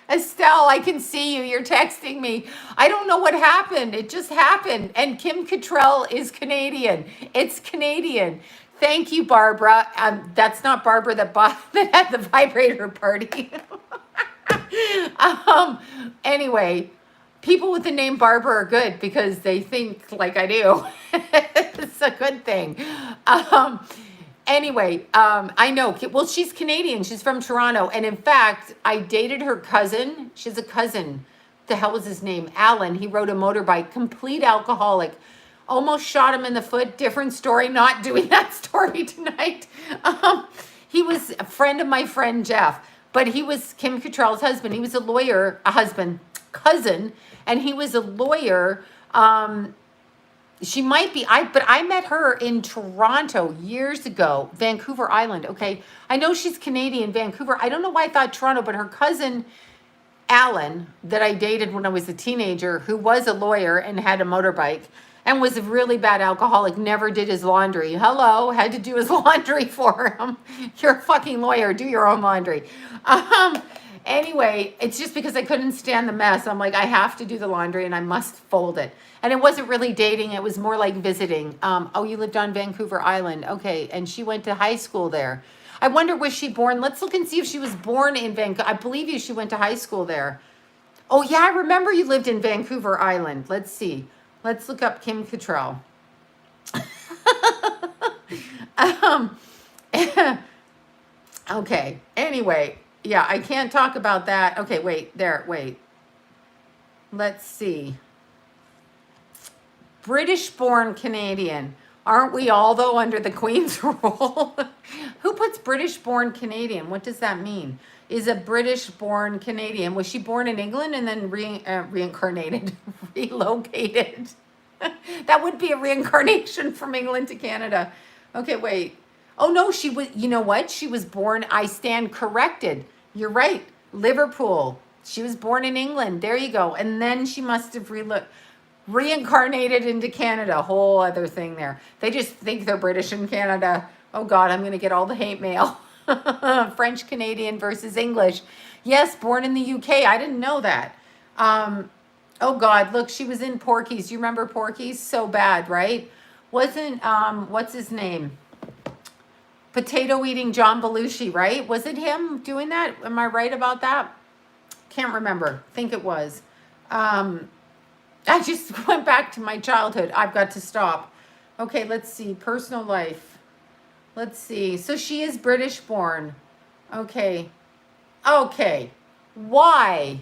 Estelle, I can see you. You're texting me. I don't know what happened. It just happened. And Kim Cattrall is Canadian. It's Canadian. Thank you, Barbara. That's not Barbara that had the vibrator party. Anyway, people with the name Barbara are good because they think like I do. It's a good thing. Anyway, I know. Well, she's Canadian. She's from Toronto. And in fact, I dated her cousin. She's a cousin. The hell was his name? Alan. He rode a motorbike. Complete alcoholic. Almost shot him in the foot. Different story. Not doing that story tonight. He was a friend of my friend Jeff. But he was Kim Cattrall's husband. He was a lawyer, cousin. And he was a lawyer She might be. But I met her in Toronto years ago, Vancouver Island. Okay. I know she's Canadian, Vancouver. I don't know why I thought Toronto, but her cousin Alan, that I dated when I was a teenager, who was a lawyer and had a motorbike and was a really bad alcoholic, never did his laundry. Hello, had to do his laundry for him. You're a fucking lawyer, do your own laundry. Anyway, it's just because I couldn't stand the mess. I'm like, I have to do the laundry and I must fold it. And it wasn't really dating, it was more like visiting. Oh, you lived on Vancouver Island. Okay, and she went to high school there. I wonder, was she born? Let's look and see if she was born in Vancouver. I believe you, she went to high school there. Oh, yeah, I remember you lived in Vancouver Island. Let's see. Let's look up Kim Cattrall. Okay, anyway, yeah, I can't talk about that. Okay, wait. Let's see. British-born Canadian. Aren't we all, though, under the Queen's rule? Who puts British-born Canadian? What does that mean? Is a British-born Canadian. Was she born in England and then reincarnated, relocated? That would be a reincarnation from England to Canada. Okay, wait. Oh, no, she was, you know what? She was born, I stand corrected. You're right. Liverpool. She was born in England. There you go. And then she must have reincarnated into Canada. Whole other thing there. They just think they're British in Canada. Oh God, I'm going to get all the hate mail. French Canadian versus English. Yes, born in the UK. I didn't know that. Oh God, look, she was in Porky's. You remember Porky's? So bad, right? Wasn't, what's his name? Potato eating John Belushi, right? Was it him doing that? Am I right about that? Can't remember. Think it was. I just went back to my childhood. I've got to stop. Okay, let's see. Personal life. Let's see. So she is British born. Okay. Okay. Why?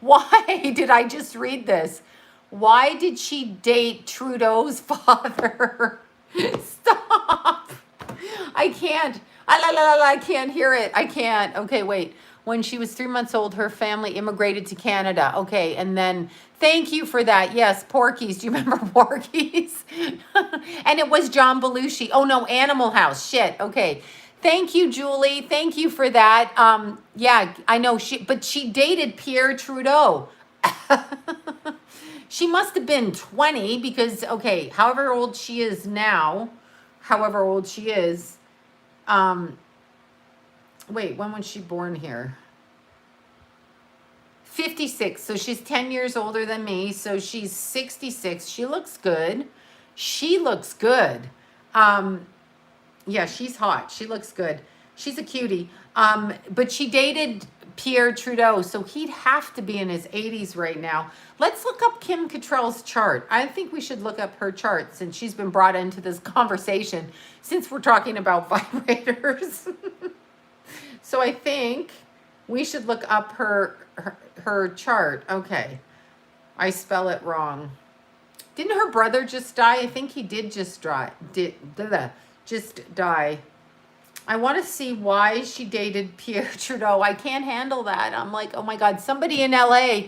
Why did I just read this? Why did she date Trudeau's father? Stop. I can't. I can't hear it. I can't. Okay, wait. When she was 3 months old, her family immigrated to Canada. Okay, and then thank you for that. Yes, Porky's. Do you remember Porky's? And it was John Belushi. Oh no, Animal House. Shit. Okay. Thank you, Julie. Thank you for that. Yeah, I know but she dated Pierre Trudeau. She must have been 20 because, okay, however old she is now, wait, when was she born here? 56. So she's 10 years older than me. So she's 66. She looks good. She looks good. Yeah, she's hot. She looks good. She's a cutie. But she dated Pierre Trudeau. So he'd have to be in his 80s right now. Let's look up Kim Cattrall's chart. I think we should look up her chart since she's been brought into this conversation since we're talking about vibrators. So I think we should look up her chart. Okay. I spell it wrong. Didn't her brother just die? I think he did just die. I want to see why she dated Pierre Trudeau. I can't handle that. I'm like, oh my God, somebody in LA,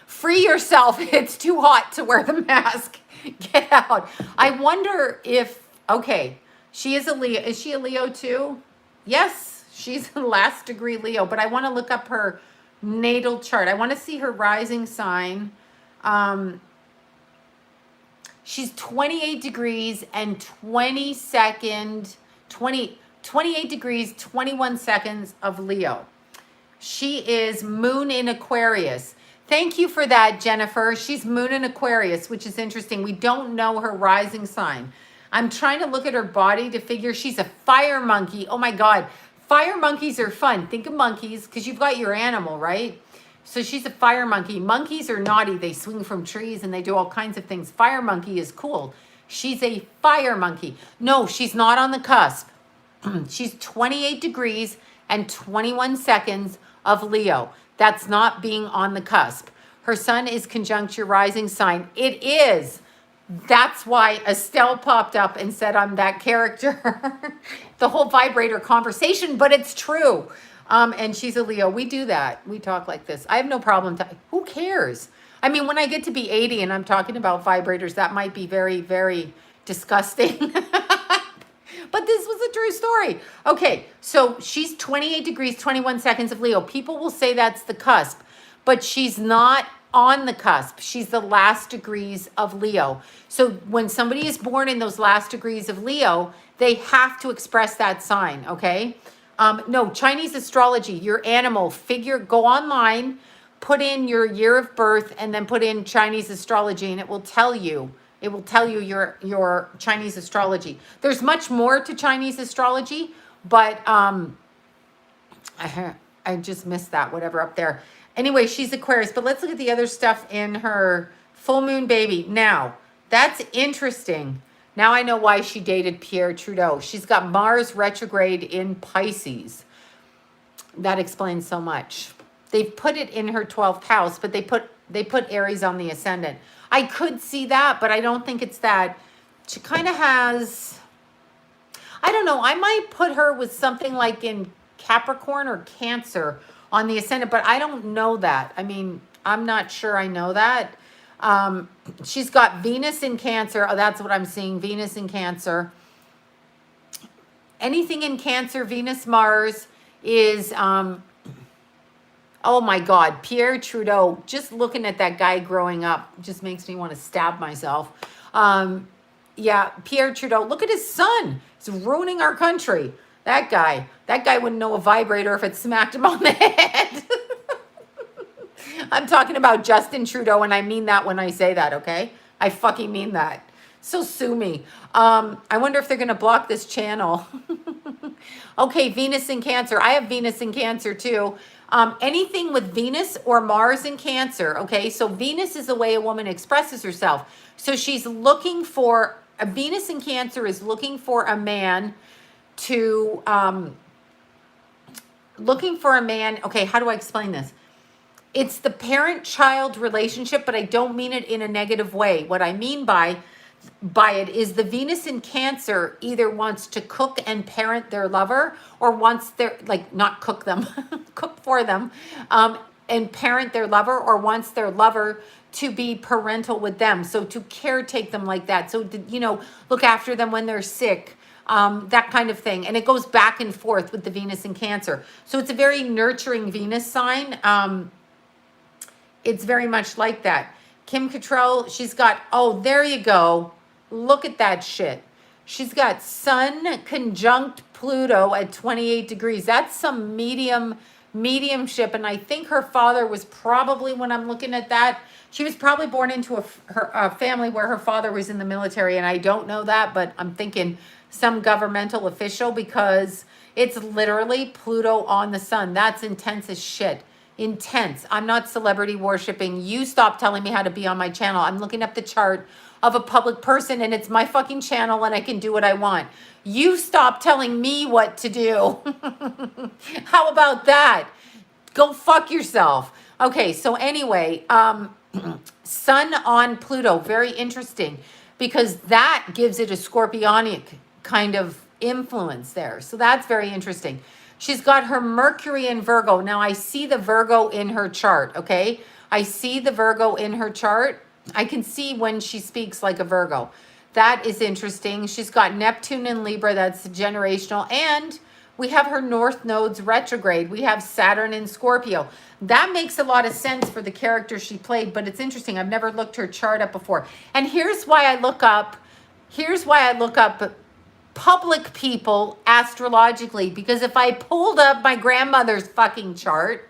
free yourself. It's too hot to wear the mask. Get out. I wonder if, okay, she is a Leo. Is she a Leo too? Yes. She's a last degree Leo, but I want to look up her natal chart. I want to see her rising sign. She's 28 degrees and 28 degrees, 21 seconds of Leo. She is moon in Aquarius. Thank you for that, Jennifer. She's moon in Aquarius, which is interesting. We don't know her rising sign. I'm trying to look at her body to figure she's a fire monkey. Oh my God. Fire monkeys are fun. Think of monkeys because you've got your animal, right? So she's a fire monkey. Monkeys are naughty. They swing from trees and they do all kinds of things. Fire monkey is cool. She's a fire monkey. No, she's not on the cusp. She's 28 degrees and 21 seconds of Leo. That's not being on the cusp. Her sun is conjunct your rising sign. It is. That's why Estelle popped up and said I'm that character. The whole vibrator conversation, but it's true. And she's a Leo. We do that. We talk like this. I have no problem. Who cares? I mean, when I get to be 80 and I'm talking about vibrators, that might be very, very disgusting. But this was a true story. Okay, so she's 28 degrees, 21 seconds of Leo. People will say that's the cusp, but she's not on the cusp. She's the last degrees of Leo. So when somebody is born in those last degrees of Leo, they have to express that sign, okay? No, Chinese astrology, your animal figure, go online, put in your year of birth, and then put in Chinese astrology, and it will tell you. It will tell you your Chinese astrology. There's much more to Chinese astrology, but I just missed that, whatever up there. Anyway, she's Aquarius, but let's look at the other stuff in her full moon baby. Now, that's interesting. Now I know why she dated Pierre Trudeau. She's got Mars retrograde in Pisces. That explains so much. They've put it in her 12th house, but they put Aries on the ascendant. I could see that, but I don't think it's that. She kind of has, I don't know, I might put her with something like in Capricorn or Cancer on the ascendant, but I don't know that. I mean, I'm not sure I know that. She's got Venus in Cancer. Oh, that's what I'm seeing, Venus in Cancer. Anything in Cancer, Venus, Mars is, oh my God, Pierre Trudeau, just looking at that guy growing up just makes me want to stab myself. Yeah, Pierre Trudeau, look at his son. He's ruining our country. That guy wouldn't know a vibrator if it smacked him on the head. I'm talking about Justin Trudeau, and I mean that when I say that, okay? I fucking mean that. So sue me. I wonder if they're going to block this channel. Okay, Venus in Cancer. I have Venus in Cancer too. Anything with Venus or Mars in Cancer, okay? So Venus is the way a woman expresses herself. So she's looking for, a Venus in Cancer is looking for a man to, okay, how do I explain this? It's the parent-child relationship, but I don't mean it in a negative way. What I mean by it is the Venus in Cancer either wants to cook and parent their lover, or wants their, like, not cook them, cook for them, and parent their lover, or wants their lover to be parental with them. So to caretake them like that. So, to, you know, look after them when they're sick, that kind of thing. And it goes back and forth with the Venus in Cancer. So it's a very nurturing Venus sign. It's very much like that. Kim Cattrall, she's got, oh, there you go. Look at that shit. She's got Sun conjunct Pluto at 28 degrees. That's some mediumship. And I think her father was probably, when I'm looking at that, she was probably born into a family where her father was in the military. And I don't know that, but I'm thinking some governmental official, because it's literally Pluto on the sun. That's intense as shit. Intense. I'm not celebrity worshiping. You stop telling me how to be on my channel. I'm looking up the chart of a public person, and it's my fucking channel, and I can do what I want. You stop telling me what to do. How about that? Go fuck yourself. Okay, so anyway, Sun on Pluto, very interesting, because that gives it a scorpionic kind of influence there. So that's very interesting. She's got her Mercury in Virgo. Now, I see the Virgo in her chart, okay? I see the Virgo in her chart. I can see when she speaks like a Virgo. That is interesting. She's got Neptune in Libra. That's generational. And we have her North Nodes retrograde. We have Saturn in Scorpio. That makes a lot of sense for the character she played, but it's interesting. I've never looked her chart up before. And here's why I look up public people astrologically, because if I pulled up my grandmother's fucking chart,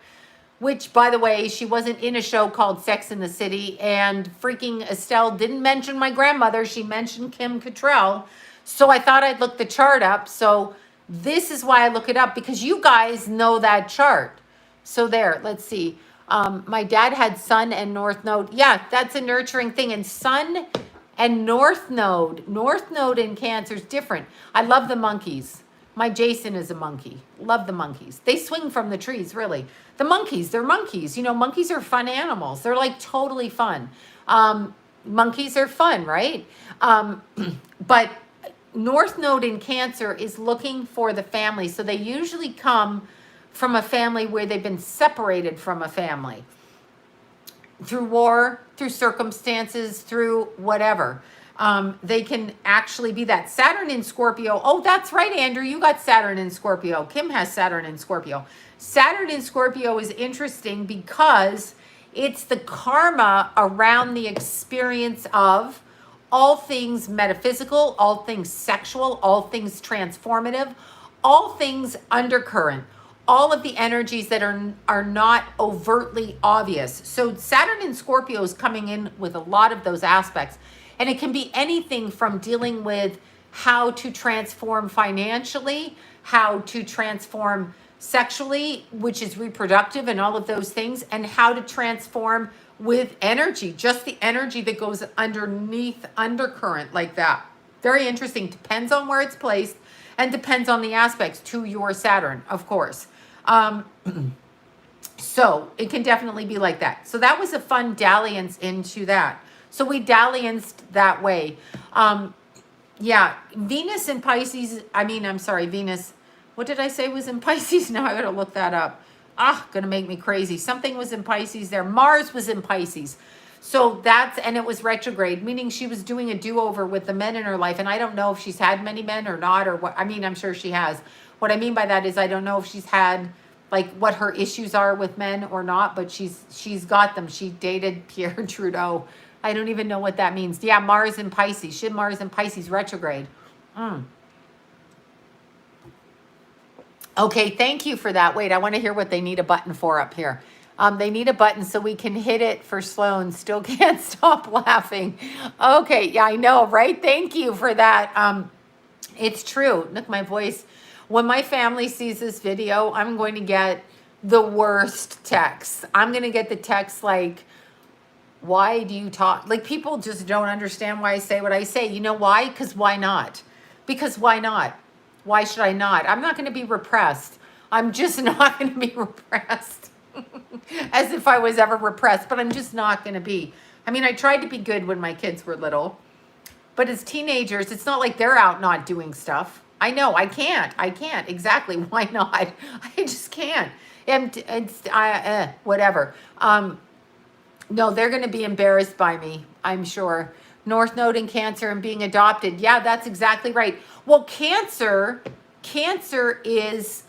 which, by the way, she wasn't in a show called Sex in the City, and freaking Estelle didn't mention my grandmother, she mentioned Kim Cattrall, so I thought I'd look the chart up. So this is why I look it up, because you guys know that chart. So there, let's see. My dad had Sun and North Node. Yeah, that's a nurturing thing. And Sun and North Node in Cancer is different. I love the monkeys. My Jason is a monkey. Love the monkeys. They swing from the trees, really. The monkeys, they're monkeys. You know, monkeys are fun animals. They're like totally fun. Monkeys are fun, right? But North Node in Cancer is looking for the family. So they usually come from a family where they've been separated from a family. through war, through circumstances, through whatever. They can actually be that. Saturn in Scorpio. Oh, that's right, Andrew. You got Saturn in Scorpio. Kim has Saturn in Scorpio. Saturn in Scorpio is interesting because it's the karma around the experience of all things metaphysical, all things sexual, all things transformative, all things undercurrent, all of the energies that are not overtly obvious. So Saturn in Scorpio is coming in with a lot of those aspects. And it can be anything from dealing with how to transform financially, how to transform sexually, which is reproductive and all of those things, and how to transform with energy, just the energy that goes underneath, undercurrent like that. Very interesting. Depends on where it's placed and depends on the aspects to your Saturn, of course. So it can definitely be like that. So that was a fun dalliance into that. So we dallianced that way. Yeah, Venus in Pisces, Venus, what did I say was in Pisces? Now I gotta look that up. Gonna make me crazy. Something was in Pisces there. Mars was in Pisces. So and it was retrograde, meaning she was doing a do-over with the men in her life. And I don't know if she's had many men or not, or what. I'm sure she has. What I mean by that is I don't know if she's had, like, what her issues are with men or not, but she's got them. She dated Pierre Trudeau. I don't even know what that means. Yeah, Mars in Pisces. Should Mars in Pisces retrograde. Okay, thank you for that. Wait, I want to hear what they need a button for up here. They need a button so we can hit it for Sloan. Still can't stop laughing. Okay, yeah, I know, right? Thank you for that. It's true. Look, my voice. When my family sees this video, I'm going to get the worst texts. I'm going to get the text like, why do you talk? Like, people just don't understand why I say what I say. You know why? Because why not? Because why not? Why should I not? I'm not going to be repressed. I'm just not going to be repressed. As if I was ever repressed, but I'm just not going to be. I tried to be good when my kids were little, but as teenagers, it's not like they're out not doing stuff. I know, I can't. Exactly. Why not? I just can't. Whatever. No, they're going to be embarrassed by me, I'm sure. North Node in Cancer and being adopted. Yeah, that's exactly right. Well, Cancer is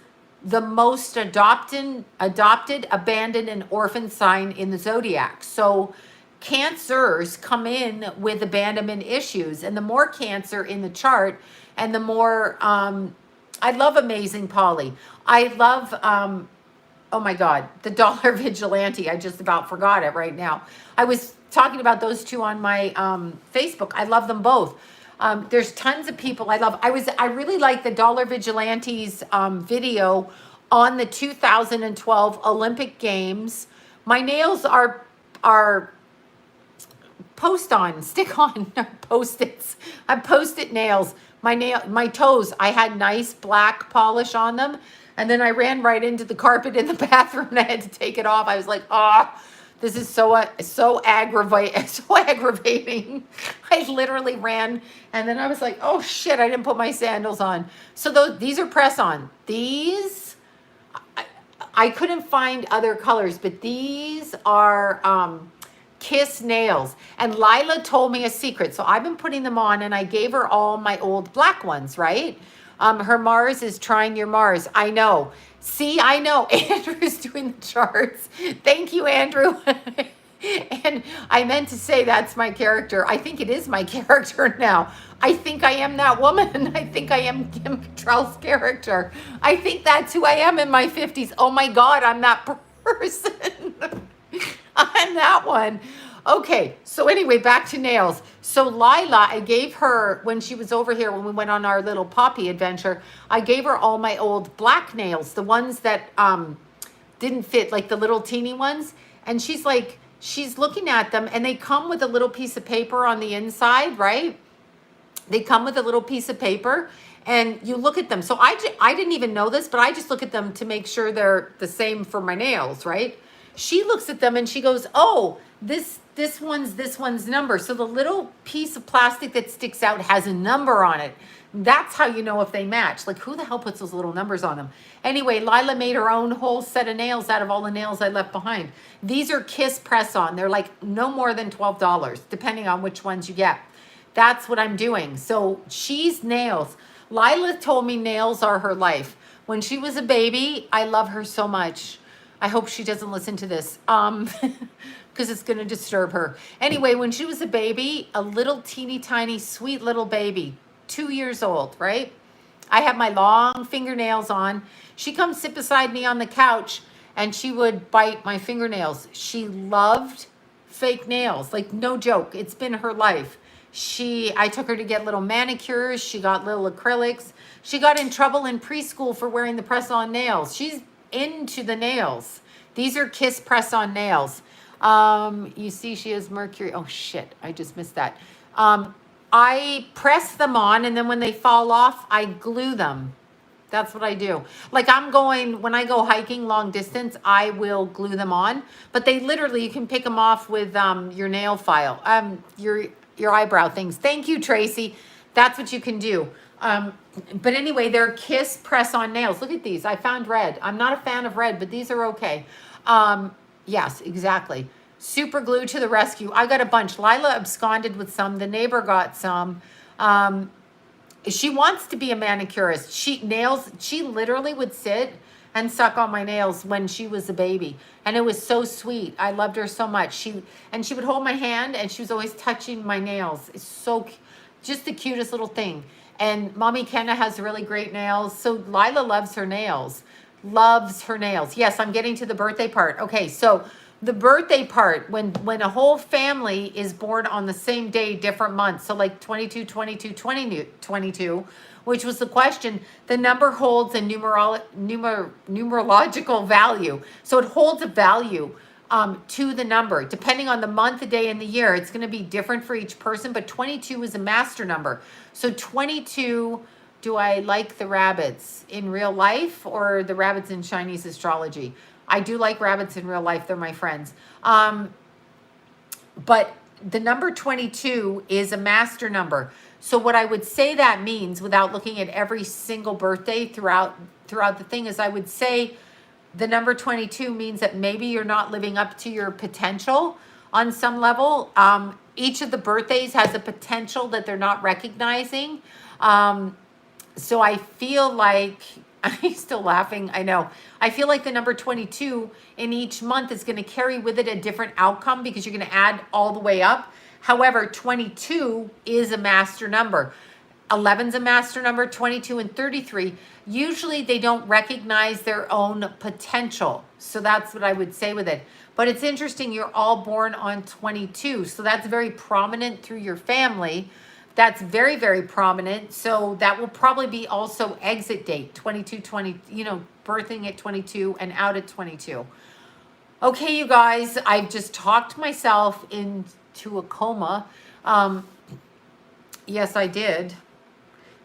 the most adopted, abandoned, and orphaned sign in the zodiac. So Cancers come in with abandonment issues. And the more Cancer in the chart, and the more, I love Amazing Polly. I love, oh my God, the Dollar Vigilante. I just about forgot it right now. I was talking about those two on my Facebook. I love them both. There's tons of people I love. I really like the Dollar Vigilantes video on the 2012 Olympic Games. My nails are stick on Post-its. I Post-it nails. My toes, I had nice black polish on them. And then I ran right into the carpet in the bathroom and I had to take it off. I was like, this is so aggravating. I literally ran and then I was like, oh shit, I didn't put my sandals on. So these are press on. These, I couldn't find other colors, but these are Kiss nails. And Lila told me a secret. So I've been putting them on and I gave her all my old black ones, right? Her Mars is trying your Mars. I know. See, I know. Andrew's doing the charts. Thank you, Andrew. And I meant to say that's my character. I think it is my character now. I think I am that woman. I think I am Kim Cattrall's character. I think that's who I am in my 50s. Oh my God, I'm that person. I'm that one. Okay, so anyway, back to nails. So Lila, I gave her, when she was over here, when we went on our little poppy adventure, I gave her all my old black nails, the ones that didn't fit, like the little teeny ones. And she's like, she's looking at them and they come with a little piece of paper on the inside, right? They come with a little piece of paper and you look at them. So I didn't even know this, but I just look at them to make sure they're the same for my nails, right? She looks at them and she goes, oh, this one's number. So the little piece of plastic that sticks out has a number on it. That's how you know if they match. Like, who the hell puts those little numbers on them? Anyway, Lila made her own whole set of nails out of all the nails I left behind. These are Kiss press-on. They're like no more than $12, depending on which ones you get. That's what I'm doing. So she's nails. Lila told me nails are her life. When she was a baby, I love her so much. I hope she doesn't listen to this. Because it's going to disturb her. Anyway, when she was a baby, a little teeny tiny sweet little baby, 2 years old, right? I have my long fingernails on. She comes sit beside me on the couch and she would bite my fingernails. She loved fake nails, like no joke. It's been her life. I took her to get little manicures. She got little acrylics. She got in trouble in preschool for wearing the press-on nails. She's into the nails. These are Kiss press-on nails. You see she has Mercury. Oh shit, I just missed that. I press them on and then when they fall off, I glue them. That's what I do. Like when I go hiking long distance, I will glue them on, but they literally, you can pick them off with, your nail file, your eyebrow things. Thank you, Tracy. That's what you can do. But anyway, they're Kiss press-on nails. Look at these. I found red. I'm not a fan of red, but these are okay. Yes, exactly. Super glue to the rescue. I got a bunch. Lila absconded with some. The neighbor got some. She wants to be a manicurist. She literally would sit and suck on my nails when she was a baby. And it was so sweet. I loved her so much. She would hold my hand and she was always touching my nails. It's just the cutest little thing. And Mommy Kenna has really great nails. So Lila loves her nails. Loves her nails. Yes, I'm getting to the birthday part. Okay, so the birthday part, when a whole family is born on the same day, different months. So like 22, 22, 22, which was the question, the number holds a numerological value. So it holds a value to the number. Depending on the month, the day, and the year, it's going to be different for each person, but 22 is a master number. So 22... Do I like the rabbits in real life or the rabbits in Chinese astrology? I do like rabbits in real life. They're my friends. But the number 22 is a master number. So what I would say that means, without looking at every single birthday throughout the thing, is I would say the number 22 means that maybe you're not living up to your potential on some level. Each of the birthdays has a potential that they're not recognizing. So I feel like, I'm still laughing, I know. I feel like the number 22 in each month is going to carry with it a different outcome because you're going to add all the way up. However, 22 is a master number. 11's a master number, 22 and 33. Usually they don't recognize their own potential. So that's what I would say with it. But it's interesting, you're all born on 22. So that's very prominent through your family. That's very, very prominent. So that will probably be also exit date, 22, 20, birthing at 22 and out at 22. Okay, you guys, I've just talked myself into a coma. Yes, I did.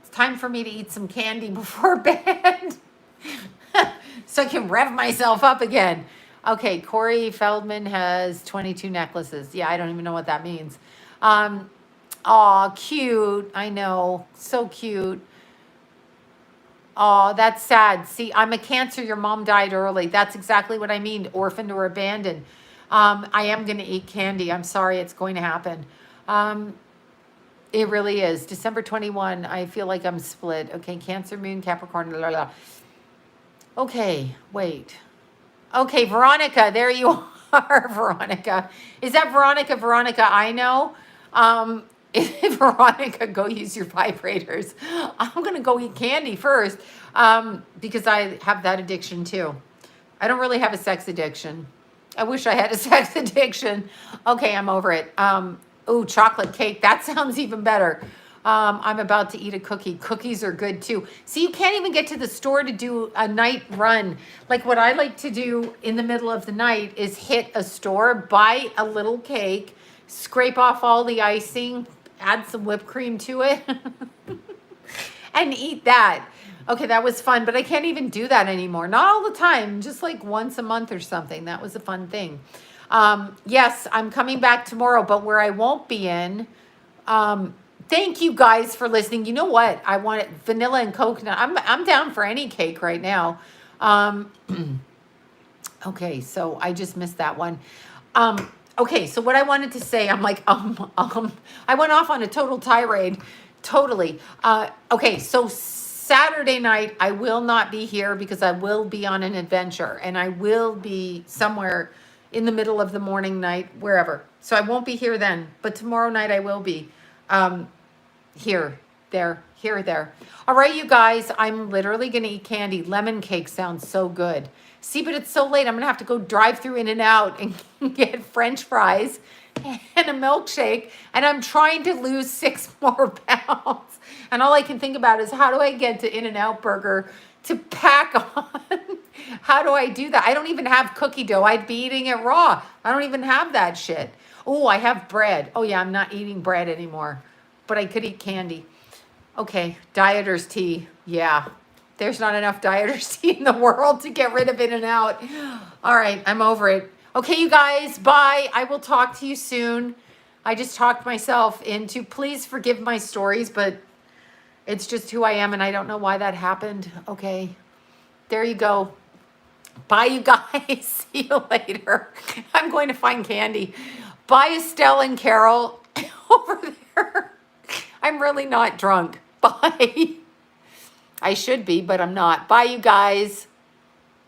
It's time for me to eat some candy before bed so I can rev myself up again. Okay, Corey Feldman has 22 necklaces. Yeah, I don't even know what that means. Aw, cute. I know. So cute. Oh, that's sad. See, I'm a Cancer. Your mom died early. That's exactly what I mean. Orphaned or abandoned. I am going to eat candy. I'm sorry. It's going to happen. It really is. December 21. I feel like I'm split. Okay. Cancer, Moon, Capricorn. Blah, blah, blah. Okay. Wait. Okay. Veronica. There you are, Veronica. Is that Veronica? Veronica, I know. Veronica, go use your vibrators. I'm going to go eat candy first because I have that addiction too. I don't really have a sex addiction. I wish I had a sex addiction. Okay, I'm over it. Ooh, chocolate cake. That sounds even better. I'm about to eat a cookie. Cookies are good too. See, you can't even get to the store to do a night run. Like what I like to do in the middle of the night is hit a store, buy a little cake, scrape off all the icing, add some whipped cream to it, and eat that. Okay, that was fun, but I can't even do that anymore. Not all the time, just like once a month or something. That was a fun thing. Yes, I'm coming back tomorrow, but where I won't be in, thank you guys for listening. You know what? I want it vanilla and coconut. I'm down for any cake right now. Okay, so I just missed that one. Okay, so what I wanted to say, I'm like, I went off on a total tirade, totally. Okay, so Saturday night, I will not be here because I will be on an adventure and I will be somewhere in the middle of the morning, night, wherever. So I won't be here then, but tomorrow night I will be here, there. All right, you guys, I'm literally going to eat candy. Lemon cake sounds so good. See, but it's so late. I'm going to have to go drive through In-N-Out and get French fries and a milkshake. And I'm trying to lose 6 more pounds. And all I can think about is how do I get to In-N-Out Burger to pack on? How do I do that? I don't even have cookie dough. I'd be eating it raw. I don't even have that shit. Oh, I have bread. Oh, yeah, I'm not eating bread anymore. But I could eat candy. Okay, dieter's tea. Yeah. There's not enough dieter's tea in the world to get rid of In-N-Out. All right, I'm over it. Okay, you guys, bye. I will talk to you soon. I just talked myself into, please forgive my stories, but it's just who I am and I don't know why that happened. Okay, there you go. Bye, you guys. See you later. I'm going to find candy. Bye, Estelle and Carol over there. I'm really not drunk. Bye. I should be, but I'm not. Bye, you guys.